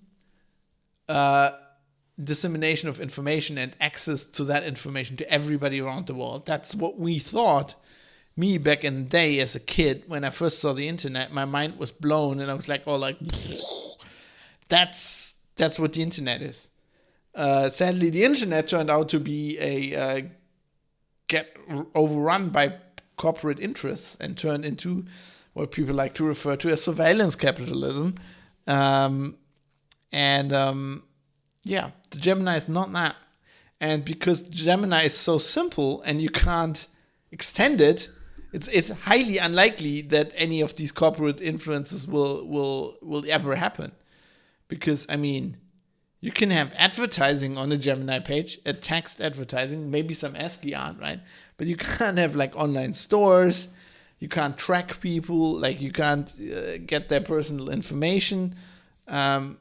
dissemination of information and access to that information to everybody around the world. That's what we thought. Me back in the day as a kid, when I first saw the internet, my mind was blown and I was like, oh, like, that's what the internet is. Sadly, the internet turned out to be get overrun by corporate interests and turned into what people like to refer to as surveillance capitalism. The Gemini is not that. And because Gemini is so simple and you can't extend it, it's highly unlikely that any of these corporate influences will ever happen. Because, I mean, you can have advertising on the Gemini page, a text advertising, maybe some ASCII art, right? But you can't have like online stores. You can't track people. Like you can't get their personal information. Right?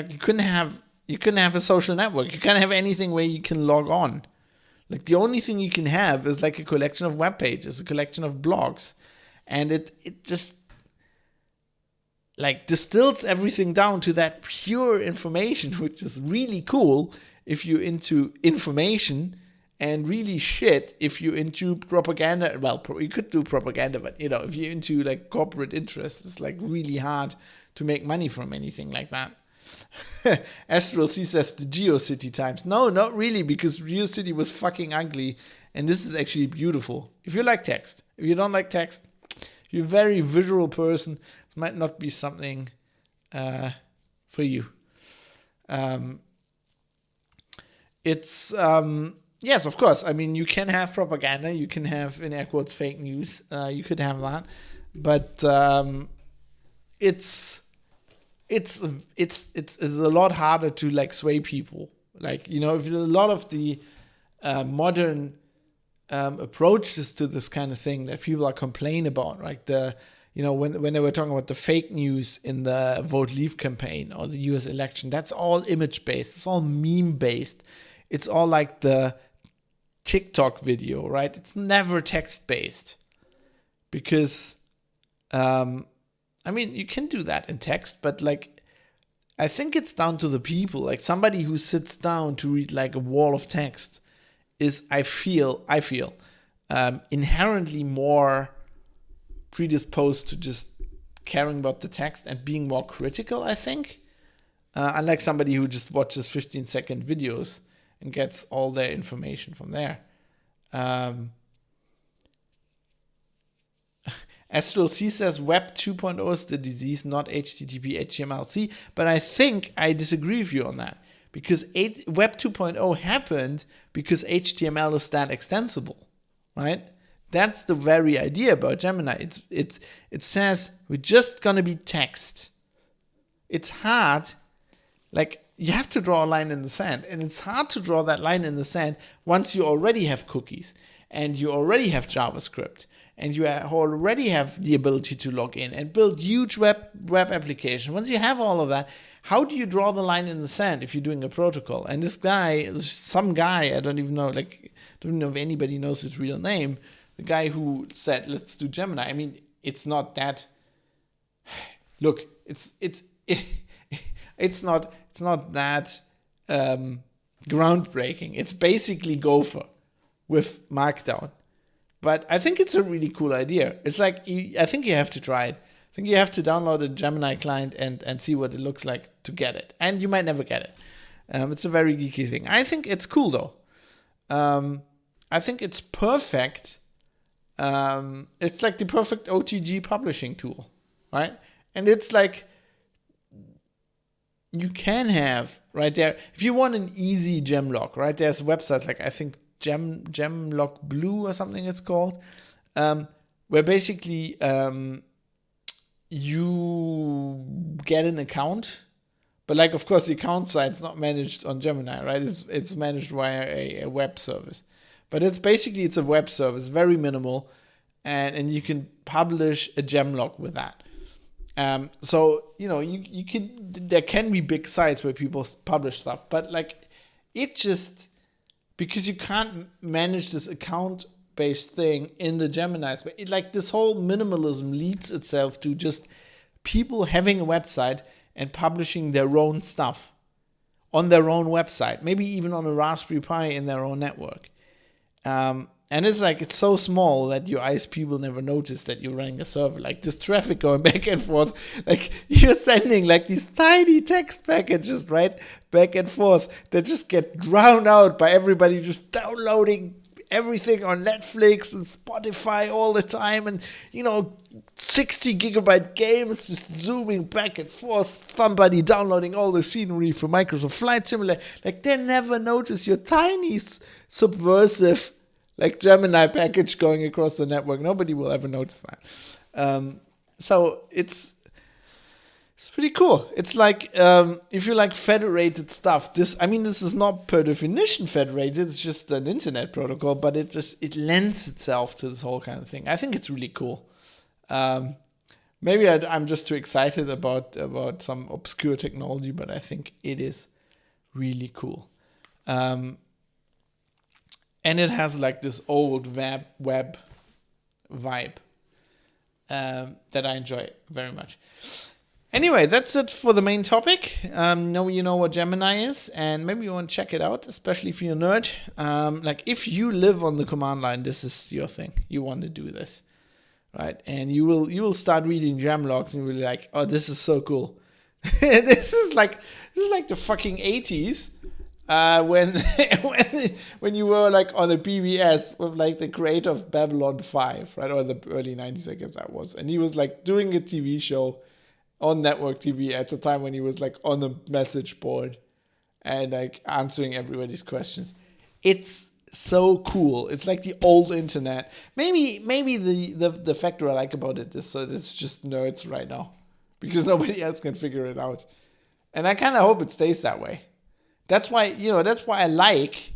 You couldn't have a social network. You can't have anything where you can log on. Like the only thing you can have is like a collection of web pages, a collection of blogs, and it just like distills everything down to that pure information, which is really cool if you're into information, and really shit if you're into propaganda. Well, you could do propaganda, but you know, if you're into like corporate interests, it's like really hard to make money from anything like that. Astral C says the GeoCity times. No, not really, because GeoCity was fucking ugly, and this is actually beautiful. If you like text, if you don't like text, if you're a very visual person, this might not be something for you. Yes, of course. I mean, you can have propaganda. You can have, in air quotes, fake news. You could have that, but it's a lot harder to like sway people. Like, you know, if a lot of the modern approaches to this kind of thing that people are complaining about, like when they were talking about the fake news in the Vote Leave campaign or the US election, that's all image based. It's all meme based. It's all like the TikTok video, right? It's never text based, because I mean, you can do that in text, but like, I think it's down to the people. Like somebody who sits down to read like a wall of text is, I feel, inherently more predisposed to just caring about the text and being more critical, I think. Unlike somebody who just watches 15-second videos and gets all their information from there. Astral C says Web 2.0 is the disease, not HTTP, HTML. But I think I disagree with you on that, because Web 2.0 happened because HTML is that extensible, right? That's the very idea about Gemini. It says we're just gonna be text. It's hard, like you have to draw a line in the sand, and it's hard to draw that line in the sand once you already have cookies and you already have JavaScript and you already have the ability to log in and build huge web application. Once you have all of that, how do you draw the line in the sand if you're doing a protocol? And this guy, some guy, I don't even know, don't know if anybody knows his real name, the guy who said, let's do Gemini. I mean, it's not that, look, it's not that groundbreaking. It's basically Gopher with Markdown. But I think it's a really cool idea. It's like, I think you have to try it. I think you have to download a Gemini client and see what it looks like to get it. And you might never get it. It's a very geeky thing. I think it's cool though. I think it's perfect. It's like the perfect OTG publishing tool, right? And it's like, you can have right there, if you want an easy Gemlog, right? There's websites like, I think Gemlog Blue or something it's called, where basically you get an account, but like, of course, the account side's not managed on Gemini, right? It's managed via a web service, but it's a web service, very minimal, and you can publish a Gemlog with that. So, you can, there can be big sites where people publish stuff, but like, it just, because you can't manage this account-based thing in the Gemini space, like this whole minimalism leads itself to just people having a website and publishing their own stuff on their own website, maybe even on a Raspberry Pi in their own network. And it's like, it's so small that your ISP will never notice that you're running a server. Like this traffic going back and forth, like you're sending like these tiny text packages, right? Back and forth that just get drowned out by everybody just downloading everything on Netflix and Spotify all the time. And, 60 gigabyte games just zooming back and forth. Somebody downloading all the scenery from Microsoft Flight Simulator. Like they never notice your tiny subversive like Gemini package going across the network. Nobody will ever notice that. So it's pretty cool. It's like, if you like federated stuff, this is not per definition federated. It's just an internet protocol, but it lends itself to this whole kind of thing. I think it's really cool. Maybe I'm just too excited about some obscure technology, but I think it is really cool. And it has like this old web vibe that I enjoy very much. Anyway, that's it for the main topic. Now you know what Gemini is, and maybe you want to check it out, especially if you're a nerd. Like if you live on the command line, this is your thing. You want to do this, right? And you will start reading Gemlogs and you'll be like, oh, this is so cool. This is like the fucking 80s. When you were like on a BBS with like the creator of Babylon 5, right, or the early 90s, I guess that was, and he was like doing a TV show on network TV at the time when he was like on the message board and like answering everybody's questions. It's so cool. It's like the old internet. Maybe the factor I like about it is it's just nerds right now because nobody else can figure it out, and I kind of hope it stays that way. That's why I like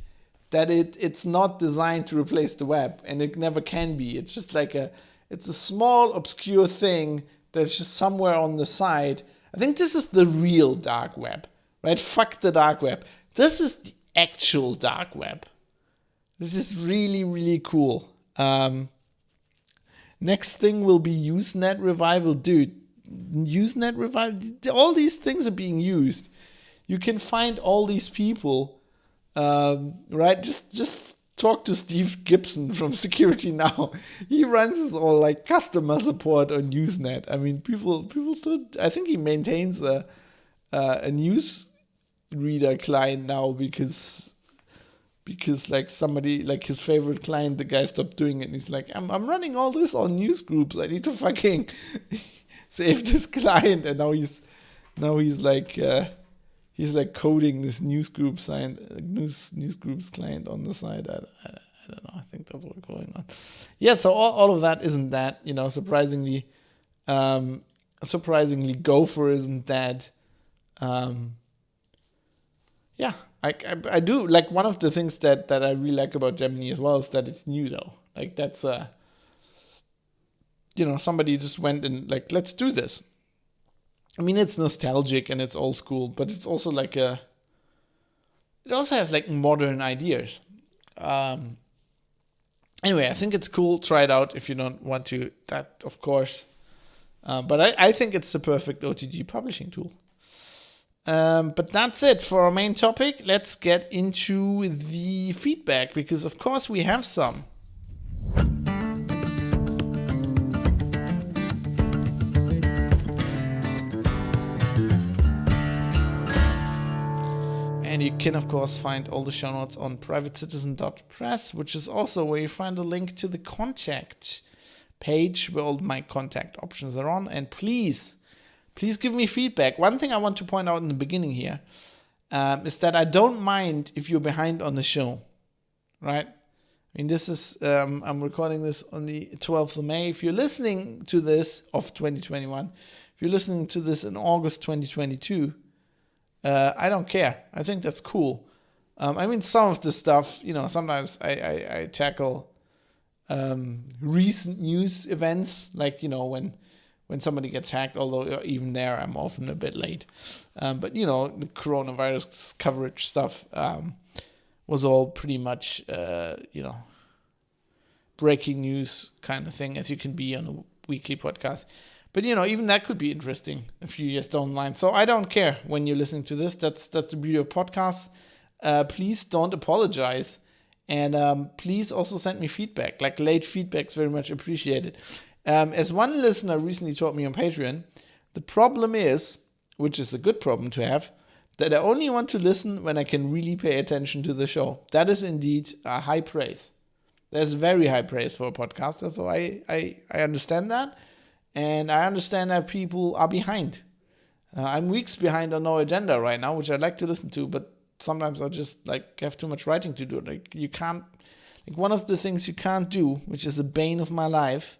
that it's not designed to replace the web, and it never can be. It's just like it's a small, obscure thing that's just somewhere on the side. I think this is the real dark web, right? Fuck the dark web. This is the actual dark web. This is really, really cool. Next thing will be Usenet revival. Dude, Usenet revival, all these things are being used. You can find all these people, right? Just talk to Steve Gibson from Security Now. He runs his all like customer support on Usenet. I mean, people still. I think he maintains a news reader client now because like somebody like his favorite client, the guy stopped doing it, and he's like, I'm running all this on news groups. I need to fucking save this client, and now he's like. He's like coding this news groups client on the side. I don't know. I think that's what's going on. Yeah. So all of that isn't that, surprisingly Gopher isn't that. Yeah. I do like one of the things that I really like about Gemini as well is that it's new though. Like that's somebody just went and like, let's do this. I mean, it's nostalgic and it's old school, but it's also like it also has like modern ideas. Anyway, I think it's cool. Try it out if you don't want to. That, of course. But I think it's the perfect OTG publishing tool. But that's it for our main topic. Let's get into the feedback, because of course we have some. And you can, of course, find all the show notes on privatecitizen.press, which is also where you find a link to the contact page where all my contact options are on. And please give me feedback. One thing I want to point out in the beginning here is that I don't mind if you're behind on the show, right? I mean, this is, I'm recording this on the 12th of May. If you're listening to this of 2021, if you're listening to this in August 2022, I don't care. I think that's cool. I mean, some of the stuff, sometimes I tackle recent news events, like, when somebody gets hacked, although even there I'm often a bit late. But, the coronavirus coverage stuff was all pretty much, breaking news kind of thing, as you can be on a weekly podcast. But, even that could be interesting a few years down the line. So I don't care when you're listening to this. That's the beauty of podcasts. Please don't apologize. And please also send me feedback. Like, late feedback is very much appreciated. As one listener recently told me on Patreon, the problem is, which is a good problem to have, that I only want to listen when I can really pay attention to the show. That is indeed a high praise. That's very high praise for a podcaster. So I understand that. And I understand that people are behind. I'm weeks behind on No Agenda right now, which I like to listen to, but sometimes I just have too much writing to do. You can't, one of the things you can't do, which is a bane of my life.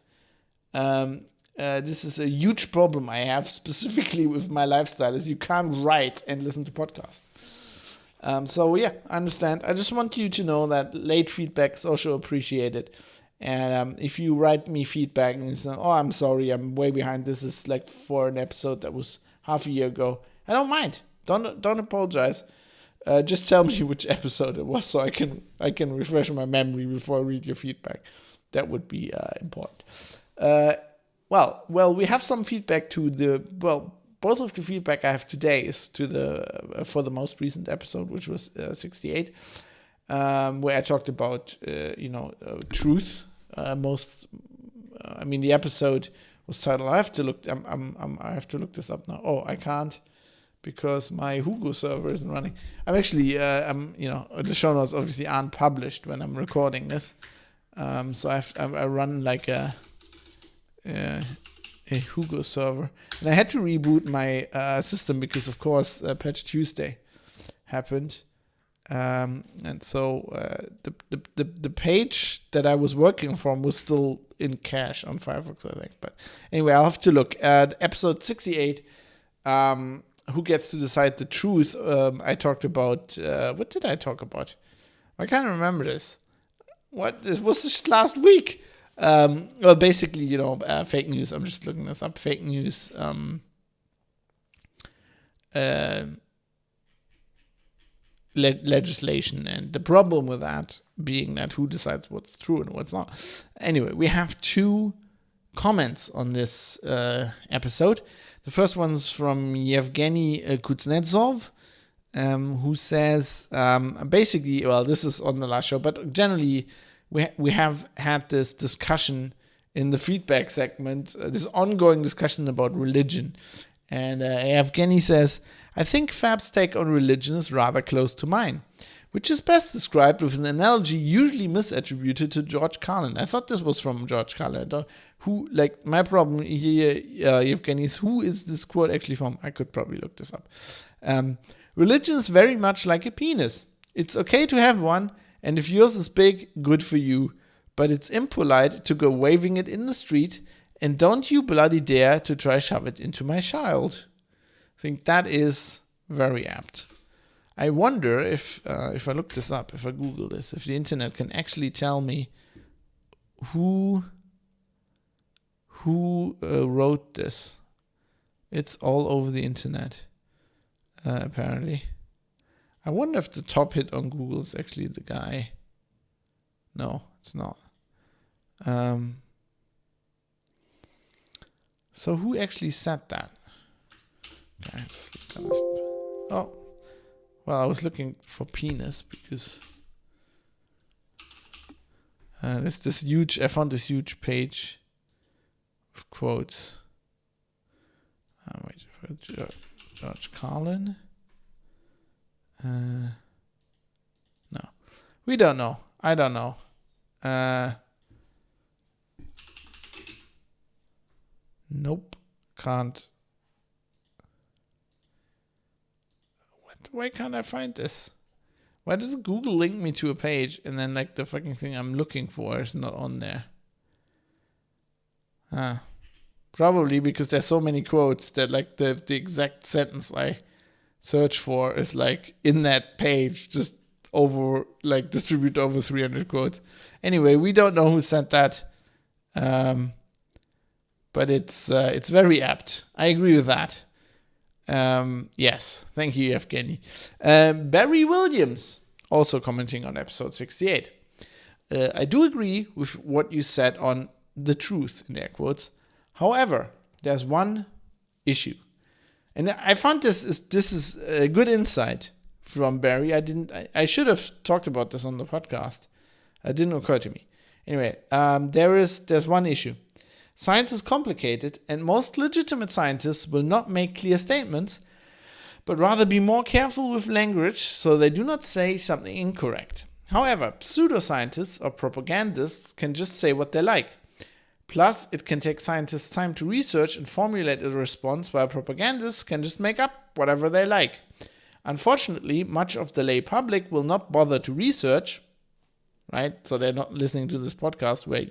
This is a huge problem I have specifically with my lifestyle, is you can't write and listen to podcasts. So yeah, I understand. I just want you to know that late feedback is also appreciated. And if you write me feedback and you say, oh, I'm sorry, I'm way behind. This is for an episode that was half a year ago. I don't mind. Don't apologize. Just tell me which episode it was so I can refresh my memory before I read your feedback. That would be important. Well, we have some feedback both of the feedback I have today is for the most recent episode, which was 68, where I talked about truth. The episode was titled. I have to look. I have to look this up now. Oh, I can't because my Hugo server isn't running. I'm actually. The show notes obviously aren't published when I'm recording this. So I run like a Hugo server, and I had to reboot my system because, of course, Patch Tuesday happened. And so the page that I was working from was still in cache on Firefox, I think. But anyway, I'll have to look at episode 68. Who gets to decide the truth? I talked about what did I talk about? I can't remember this. What this was this last week? Well, basically, fake news. I'm just looking this up. Fake news. Legislation, and the problem with that being that who decides what's true and what's not. Anyway, we have two comments on this episode. The first one's from Yevgeny Kuznetsov, who says basically, well, this is on the last show, but generally we have had this discussion in the feedback segment, this ongoing discussion about religion. And Yevgeny says, I think Fab's take on religion is rather close to mine, which is best described with an analogy usually misattributed to George Carlin. I thought this was from George Carlin. My problem here, Yevgeny, is who is this quote actually from? I could probably look this up. Religion is very much like a penis. It's okay to have one, and if yours is big, good for you. But it's impolite to go waving it in the street, and don't you bloody dare to try shove it into my child. I think that is very apt. I wonder if I look this up, if I Google this, if the internet can actually tell me who who wrote this. It's all over the internet, apparently. I wonder if the top hit on Google is actually the guy. No, it's not. So who actually said that? Okay, let's look at this. Oh, well, I was looking for penis because there's this huge. I found this huge page of quotes. Wait for George Carlin. No, we don't know. I don't know. Nope, can't. Why can't I find this? Why does Google link me to a page and then like the fucking thing I'm looking for is not on there? Probably because there's so many quotes that like the exact sentence I search for is like in that page, just over like distributed over 300 quotes. Anyway, we don't know who sent that, but it's very apt. I agree with that. Yes, thank you, Evgeny. Barry Williams also commenting on episode 68. I do agree with what you said on the truth in air quotes. However, there's one issue, and I found this is a good insight from Barry. I should have talked about this on the podcast. It didn't occur to me. Anyway, there's one issue. Science is complicated, and most legitimate scientists will not make clear statements, but rather be more careful with language so they do not say something incorrect. However, pseudoscientists or propagandists can just say what they like. Plus, it can take scientists time to research and formulate a response, while propagandists can just make up whatever they like. Unfortunately, much of the lay public will not bother to research, right? So they're not listening to this podcast where,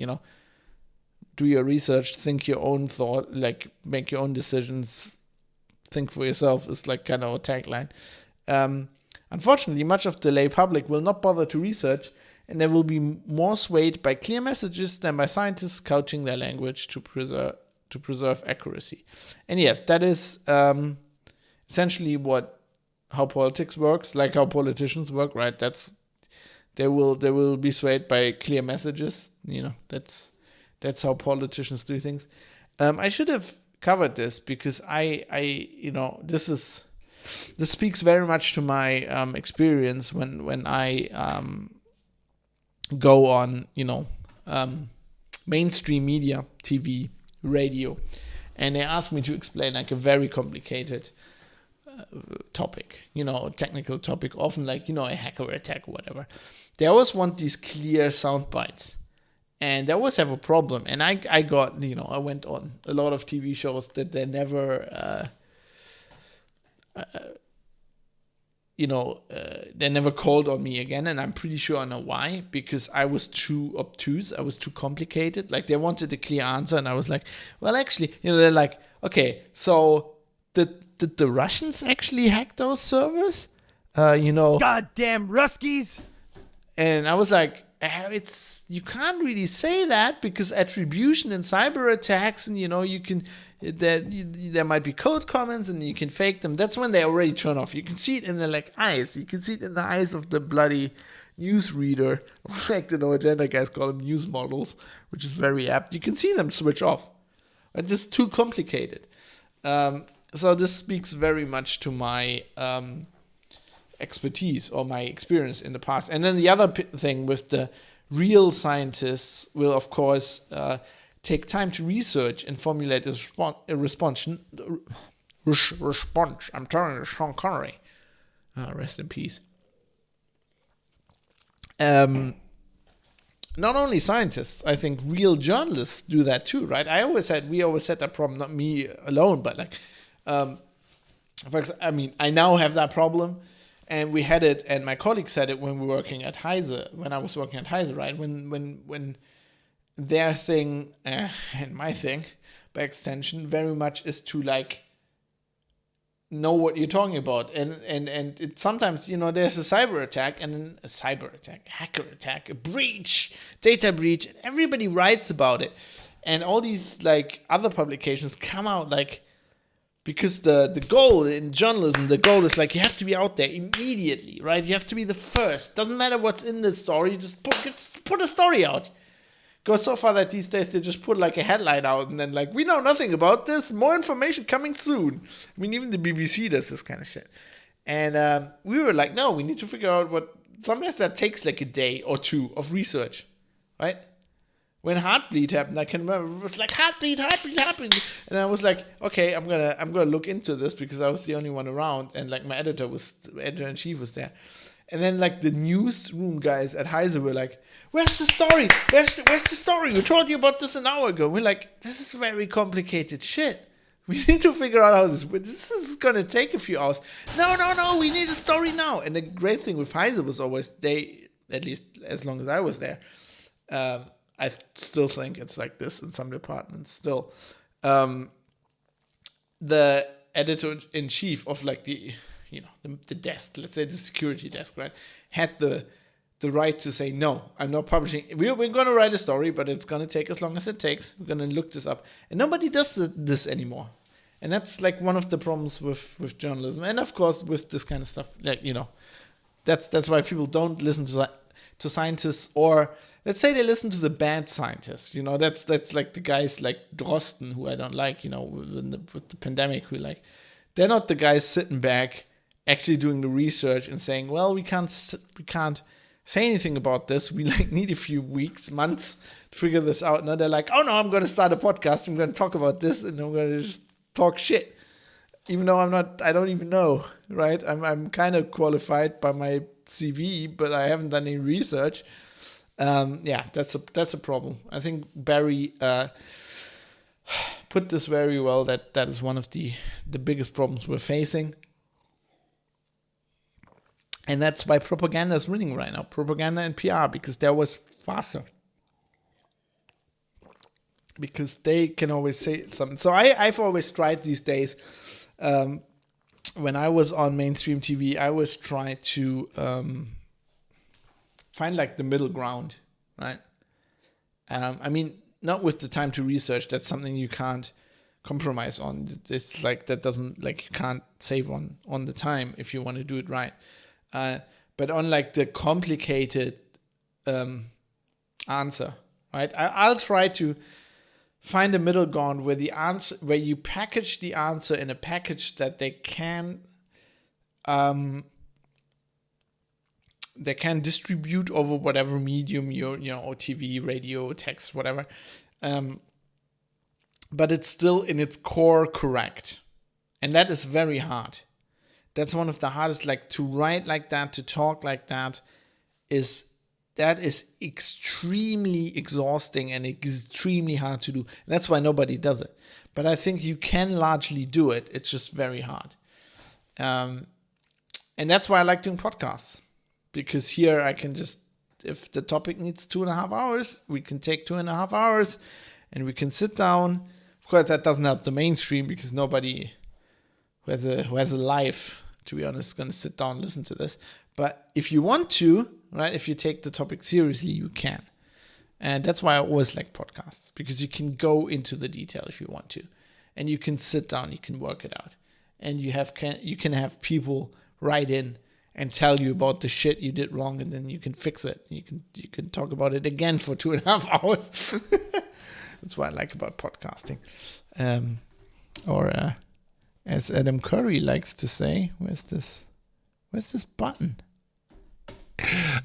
do your research, think your own thought, like make your own decisions, think for yourself is like kind of a tagline. Unfortunately, much of the lay public will not bother to research, and they will be more swayed by clear messages than by scientists couching their language to preserve accuracy. And yes, that is essentially how politics works, like how politicians work, right? They will be swayed by clear messages. That's how politicians do things. I should have covered this because this speaks very much to my experience when I go on mainstream media, TV, radio, and they ask me to explain like a very complicated topic, technical topic, often like a hacker attack or whatever. They always want these clear sound bites. And they always have a problem. And I got, I went on a lot of TV shows that they never, they never called on me again. And I'm pretty sure I know why. Because I was too obtuse. I was too complicated. Like, they wanted a clear answer. And I was like, well, actually, they're like, okay, so did the Russians actually hack those servers? Goddamn Ruskies! And I was like, you can't really say that because attribution in cyber attacks, and there might be code comments and you can fake them. That's when they already turn off. You can see it in their eyes. You can see it in the eyes of the bloody newsreader, like the agenda guys call them news models, which is very apt. You can see them switch off. It's just too complicated. So this speaks very much to my expertise or my experience in the past. And then the other thing with the real scientists will, of course, take time to research and formulate a response. I'm telling you, Sean Connery. Rest in peace. Not only scientists, I think real journalists do that too, right? We always had that problem, not me alone, but for example, I now have that problem. And we had it, and my colleague said it when we were working at Heise, when I was working at Heise, right? When their thing, and my thing, by extension, very much is to know what you're talking about. And it sometimes, there's a cyber attack, and then hacker attack, a breach, data breach, and everybody writes about it. And all these like other publications come out like, because the goal in journalism, the goal is like you have to be out there immediately, right? You have to be the first. Doesn't matter what's in the story, just put a story out. Goes so far that these days they just put like a headline out and then like, we know nothing about this, more information coming soon. I mean, even the BBC does this kind of shit. And we were like, no, we need to figure out what, sometimes that takes like a day or two of research, right? When Heartbleed happened, I can remember it was like Heartbleed. And I was like, okay, I'm gonna look into this because I was the only one around and like my editor-in-chief was there. And then like the newsroom guys at Heise were like, where's the story? Where's the story? We told you about this an hour ago. We're like, this is very complicated shit. We need to figure out how this is going to take a few hours. No, we need a story now. And the great thing with Heise was always at least as long as I was there, I still think it's like this in some departments still. The editor-in-chief of like the desk, let's say the security desk, right, had the right to say, no, I'm not publishing. We're going to write a story, but it's going to take as long as it takes. We're going to look this up. And nobody does this anymore. And that's like one of the problems with journalism. And of course, with this kind of stuff, like, that's why people don't listen to scientists, or let's say they listen to the bad scientists. That's like the guys like Drosten, who I don't like, with the pandemic, who like, they're not the guys sitting back actually doing the research and saying, well, we can't say anything about this. We like need a few weeks, months to figure this out. Now they're like, oh no, I'm going to start a podcast. I'm going to talk about this and I'm going to just talk shit. Even though I don't even know, right? I'm kind of qualified by my CV, but I haven't done any research. That's a problem. I think Barry put this very well, that is one of the biggest problems we're facing. And that's why propaganda is winning right now. Propaganda and PR, because that was faster. Because they can always say something. So I've always tried these days, when I was on mainstream TV, I always try to find like the middle ground, right? I mean, not with the time to research. That's something you can't compromise on. It's like, that doesn't, like, you can't save on the time if you want to do it right. But on like the complicated answer, right? I'll try to find a middle ground where the answer, where you package the answer in a package that they can distribute over whatever medium or TV, radio, text, whatever. But it's still in its core correct, and that is very hard. That's one of the hardest, like, to write like that, to talk like that is extremely exhausting and extremely hard to do. That's why nobody does it. But I think you can largely do it. It's just very hard. And that's why I like doing podcasts. Because here I can just, if the topic needs 2.5 hours, we can take 2.5 hours and we can sit down. Of course, that doesn't help the mainstream, because nobody who has a life, to be honest, is going to sit down and listen to this. But if you want to, right, if you take the topic seriously, you can. And that's why I always like podcasts, because you can go into the detail if you want to. And you can sit down, you can work it out. And you can have people write in and tell you about the shit you did wrong, and then you can fix it. You can talk about it again for 2.5 hours. That's what I like about podcasting. Or as Adam Curry likes to say, where's this button?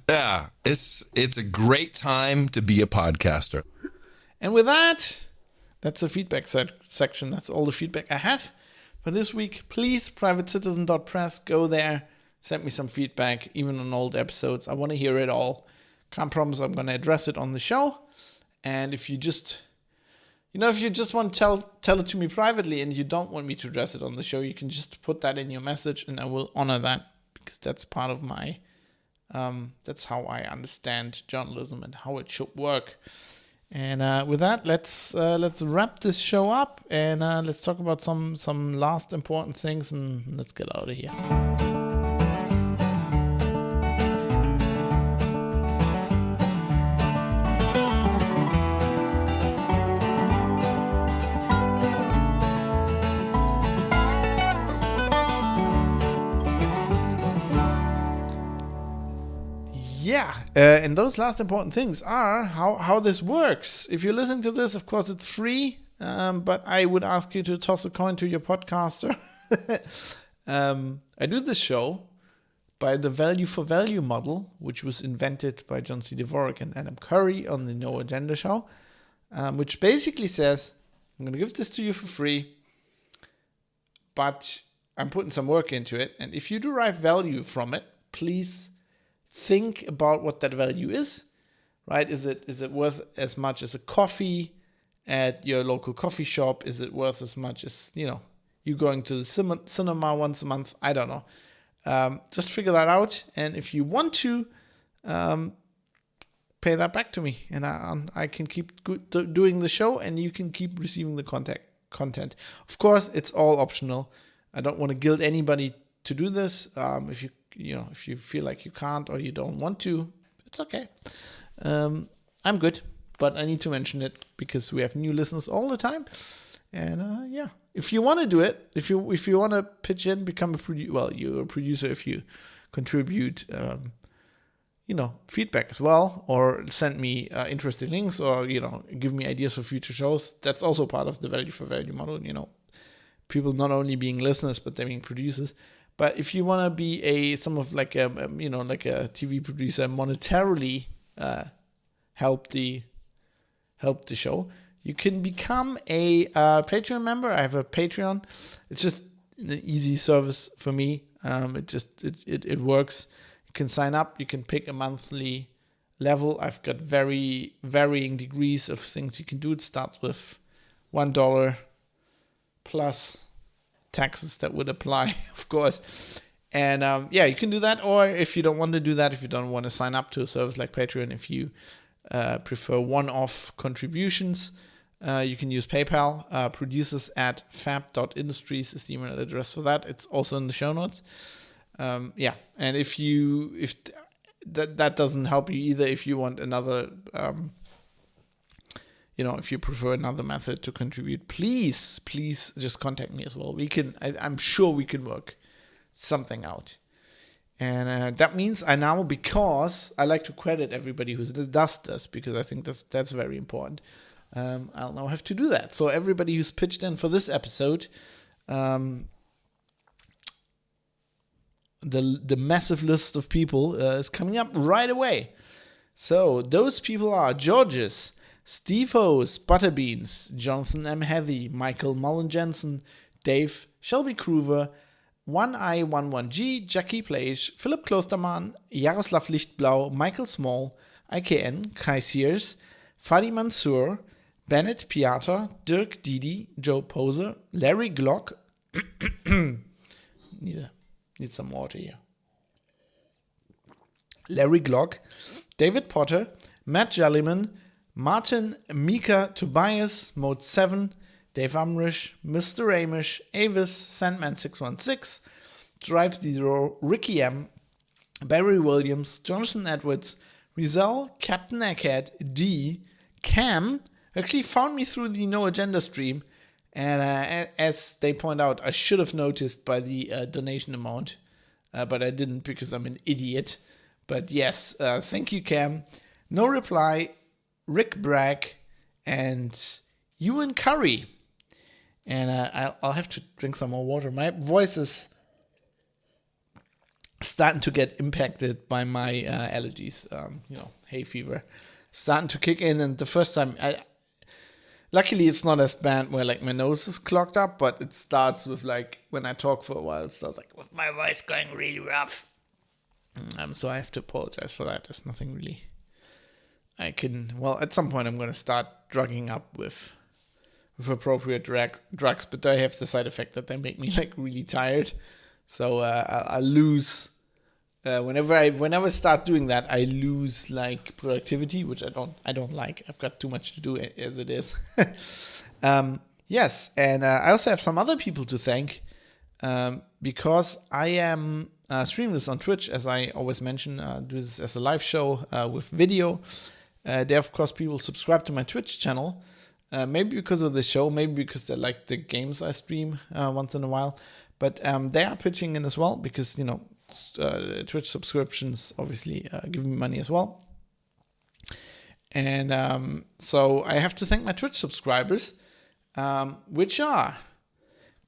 Yeah, it's a great time to be a podcaster. And with that, that's the feedback section. That's all the feedback I have for this week. Please, privatecitizen.press, go there. Send me some feedback, even on old episodes. I want to hear it all. Can't promise I'm going to address it on the show. And if you just want to tell it to me privately and you don't want me to address it on the show, you can just put that in your message and I will honor that, because that's part of my, that's how I understand journalism and how it should work. And with that, let's wrap this show up and let's talk about some last important things, and let's get out of here. And those last important things are how this works. If you're listening to this, of course, it's free, but I would ask you to toss a coin to your podcaster. I do this show by the value for value model, which was invented by John C. Dvorak and Adam Curry on the No Agenda show, which basically says, I'm going to give this to you for free, but I'm putting some work into it. And if you derive value from it, please think about what that value is, right? Is it worth as much as a coffee at your local coffee shop? Is it worth as much as, you going to the cinema once a month? I don't know. Just figure that out. And if you want to, pay that back to me. And I can keep doing the show and you can keep receiving the content. Of course, it's all optional. I don't want to guilt anybody to do this. If you feel like you can't or you don't want to, it's okay. I'm good, but I need to mention it because we have new listeners all the time. And if you want to do it, if you want to pitch in, become a producer. Well, you're a producer if you contribute, feedback as well, or send me interesting links, or give me ideas for future shows. That's also part of the value for value model. People not only being listeners, but they're being producers. But if you want to be a TV producer, monetarily help the show, you can become a Patreon member. I have a Patreon. It's just an easy service for me. It works. You can sign up. You can pick a monthly level. I've got very varying degrees of things you can do. It starts with $1 plus taxes that would apply, of course. And you can do that. Or if you don't want to do that, if you don't want to sign up to a service like Patreon, if you prefer one-off contributions, you can use PayPal. producers@fab.industries is the email address for that. It's also in the show notes. And if that doesn't help you either, if you want another, if you prefer another method to contribute, please just contact me as well. I'm sure we can work something out. And that means because I like to credit everybody who does this, because I think that's very important. I'll now have to do that. So everybody who's pitched in for this episode, the massive list of people is coming up right away. So those people are Georges, Steve Hose, Butterbeans, Jonathan M. Heathy, Michael Mullen Jensen, Dave, Shelby Kruver, 1I11G, Jackie Plage, Philipp Klostermann, Jaroslav Lichtblau, Michael Small, IKN, Kai Sears, Fadi Mansour, Bennett Piata, Dirk Didi, Joe Poser, Larry Glock. Need some water here. Larry Glock, David Potter, Matt Jellyman, Martin Mika Tobias, Mode 7, Dave Umrish, Mr. Amish, Avis, Sandman616, Drive Zero, Ricky M, Barry Williams, Jonathan Edwards, Rizal, Captain Egghead, D, Cam, actually found me through the No Agenda stream, and as they point out, I should have noticed by the donation amount, but I didn't because I'm an idiot. But yes, thank you, Cam. No Reply, Rick Bragg, and Ewan Curry. And I'll have to drink some more water. My voice is starting to get impacted by my allergies. Hay fever starting to kick in. And the first time, luckily it's not as bad where like my nose is clogged up, but it starts with like when I talk for a while, it starts like with my voice going really rough. So I have to apologize for that. There's nothing really I can. Well, at some point I'm going to start drugging up with appropriate drugs, but they have the side effect that they make me like really tired. So I lose whenever I start doing that, I lose like productivity, which I don't like. I've got too much to do as it is. Yes, and I also have some other people to thank because I am streaming this on Twitch, as I always mention. Do this as a live show with video. There, of course, people subscribe to my Twitch channel. Maybe because of the show, maybe because they like the games I stream once in a while. But they are pitching in as well because, Twitch subscriptions obviously give me money as well. And so I have to thank my Twitch subscribers, which are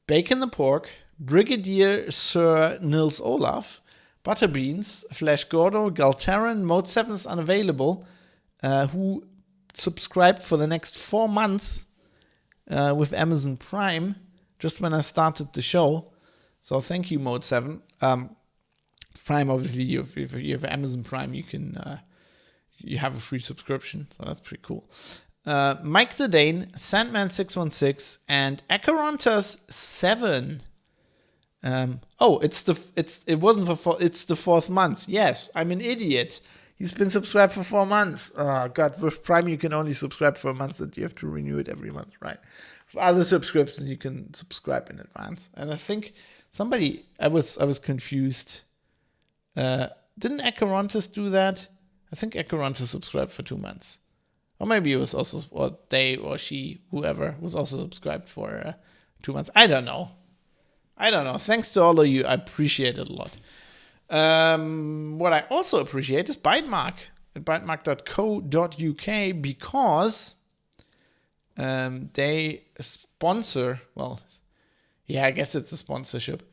Bacon the Pork, Brigadier Sir Nils Olaf, Butterbeans, Flash Gordo, Galtaran, Mode 7 is unavailable, who subscribed for the next 4 months with Amazon Prime, just when I started the show. So thank you, Mode 7. Prime, obviously, if you have Amazon Prime, you can you have a free subscription, so that's pretty cool. Mike the Dane, Sandman616, and Acherontas7. It's the 4th month. Yes, I'm an idiot. He's been subscribed for 4 months. Oh God, with Prime you can only subscribe for a month, and you have to renew it every month, right? For other subscriptions you can subscribe in advance. And I think somebody, I was confused. Didn't Acherontas do that? I think Acherontas subscribed for 2 months. Or maybe it was also, or they or she, whoever, was also subscribed for 2 months. I don't know. Thanks to all of you. I appreciate it a lot. What I also appreciate is Bytemark at bytemark.co.uk, because they sponsor, well, yeah, I guess it's a sponsorship.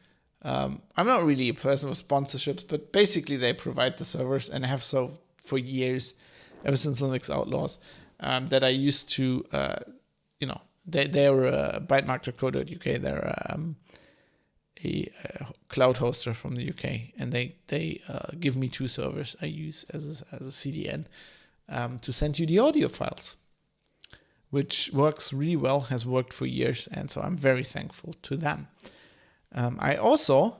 I'm not really a person with sponsorships, but basically they provide the servers, and have so for years, ever since Linux Outlaws, that I used to, they're bytemark.co.uk. They're a cloud hoster from the UK, and they give me 2 servers I use as a CDN to send you the audio files, which works really well, has worked for years, and so I'm very thankful to them. I also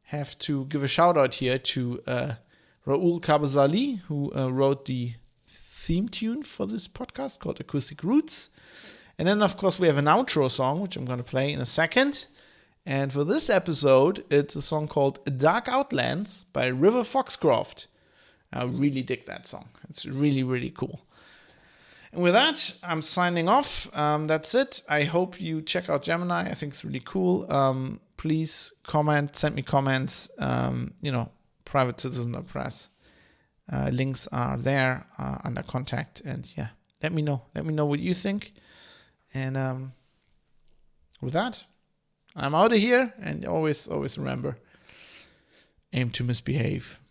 have to give a shout out here to Raoul Kabazali, who wrote the theme tune for this podcast called Acoustic Roots. And then, of course, we have an outro song, which I'm going to play in a second. And for this episode, it's a song called Dark Outlands by River Foxcroft. I really dig that song. It's really, really cool. And with that, I'm signing off. That's it. I hope you check out Gemini. I think it's really cool. Please comment, send me comments. Private Citizen Press. Links are there under contact. And yeah, let me know. Let me know what you think. And with that, I'm out of here. And always remember, aim to misbehave.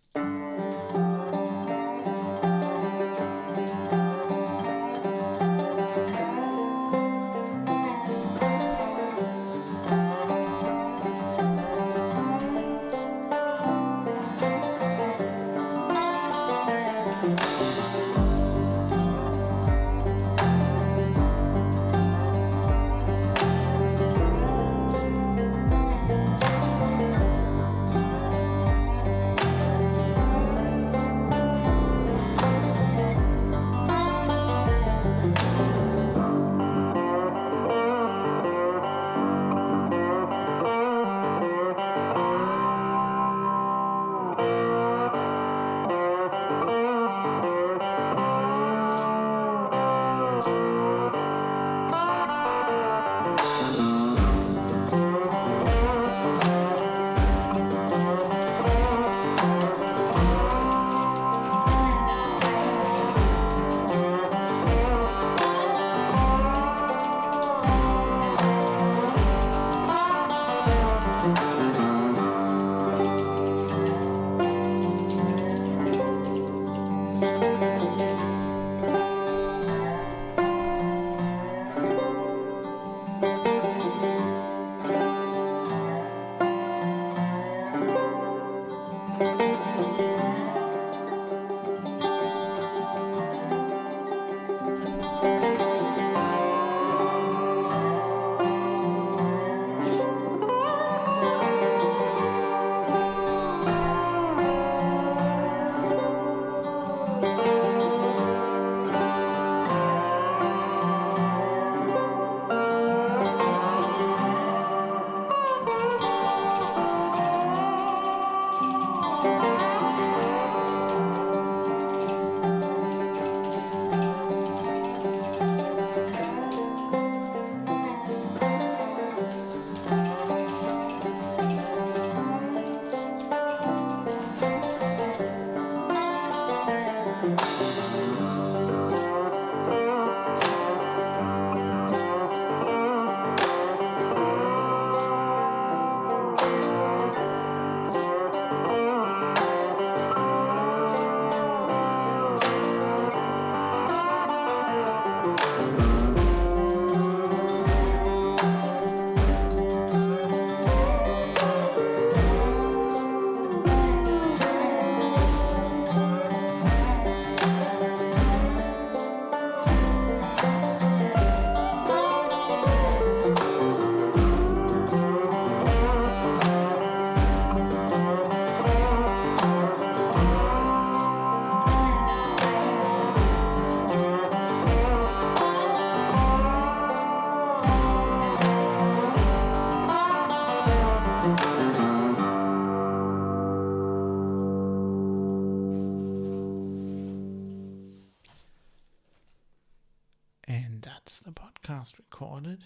That's the podcast recorded.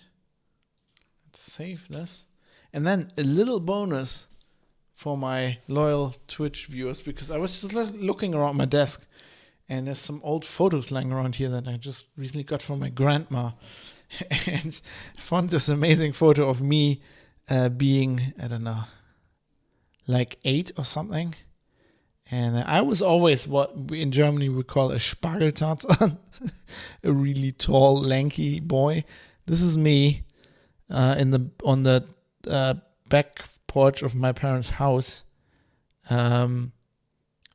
Let's save this. And then a little bonus for my loyal Twitch viewers, because I was just looking around my desk and there's some old photos lying around here that I just recently got from my grandma. And I found this amazing photo of me being, I don't know, like 8 or something. And I was always what we in Germany would call a Spargeltarzan, a really tall, lanky boy. This is me on the back porch of my parents' house,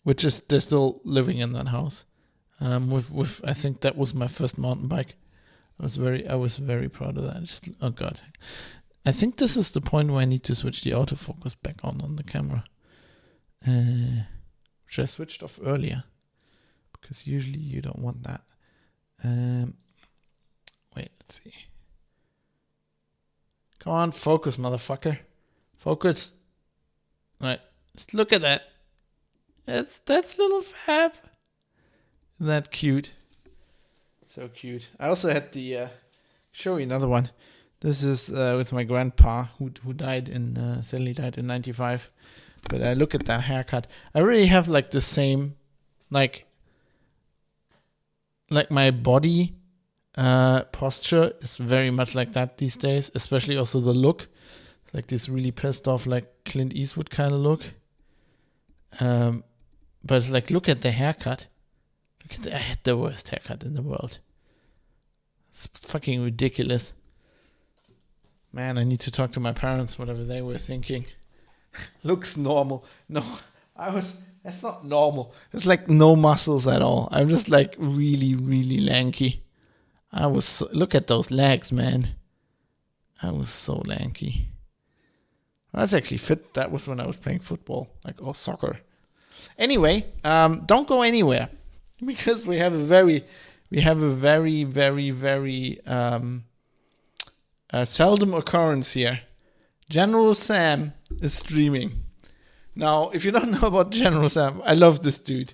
which is they're still living in that house. With I think that was my first mountain bike. I was very proud of that. Oh god, I think this is the point where I need to switch the autofocus back on the camera. Which I switched off earlier, because usually you don't want that. Wait, let's see. Come on, focus, motherfucker. Focus. Alright, just look at that. That's little Fab. Isn't that cute? So cute. I also had the show you another one. This is with my grandpa who sadly died in 95. But I look at that haircut. I really have like the same, like my body posture is very much like that these days. Especially also the look. It's like this really pissed off, like Clint Eastwood kind of look. But it's like, look at the haircut. I had the worst haircut in the world. It's fucking ridiculous. Man, I need to talk to my parents, whatever they were thinking. Looks normal. No, that's not normal. It's like no muscles at all. I'm just like really, really lanky. Look at those legs, man. I was so lanky. I was actually fit. That was when I was playing football, or soccer. Anyway, don't go anywhere, because we have a very, very seldom occurrence here. General Sam is streaming. Now, if you don't know about General Sam, I love this dude.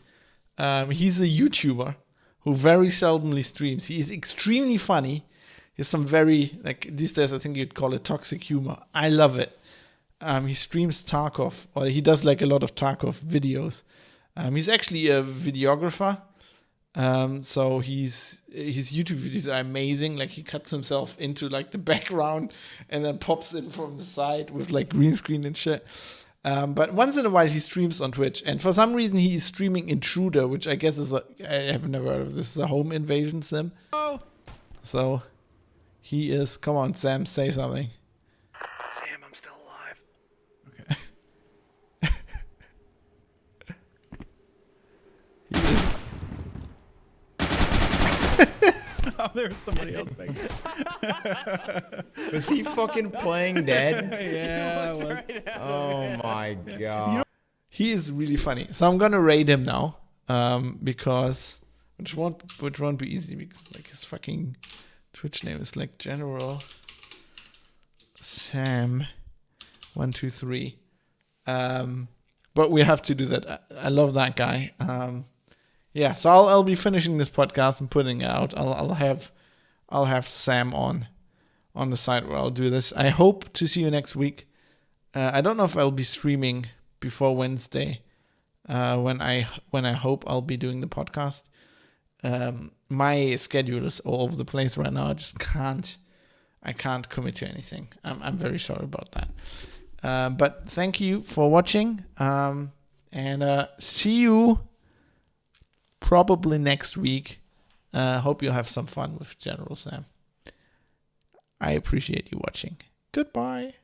He's a YouTuber who very seldomly streams. He is extremely funny. He has some very, these days I think you'd call it toxic humor. I love it. He streams Tarkov, or he does a lot of Tarkov videos. He's actually a videographer. So his YouTube videos are amazing. He cuts himself into the background and then pops in from the side with green screen and shit. But once in a while he streams on Twitch, and for some reason he is streaming Intruder, which I guess is I have never heard of. This is a home invasion sim. Oh. So he is. Come on, Sam, say something. Sam, I'm still alive. Okay. He is. Oh, there was somebody else back there. Was he fucking playing dead? Yeah, it was. Oh my god. He is really funny. So I'm gonna raid him now, because which won't be easy, because his fucking Twitch name is General Sam 123. But we have to do that. I love that guy. Yeah, so I'll be finishing this podcast and putting it out. I'll have Sam on the site where I'll do this. I hope to see you next week. I don't know if I'll be streaming before Wednesday, when I hope I'll be doing the podcast. My schedule is all over the place right now. I can't commit to anything. I'm very sorry about that. But thank you for watching, and see you probably next week. Hope you have some fun with General Sam. I appreciate you watching. Goodbye.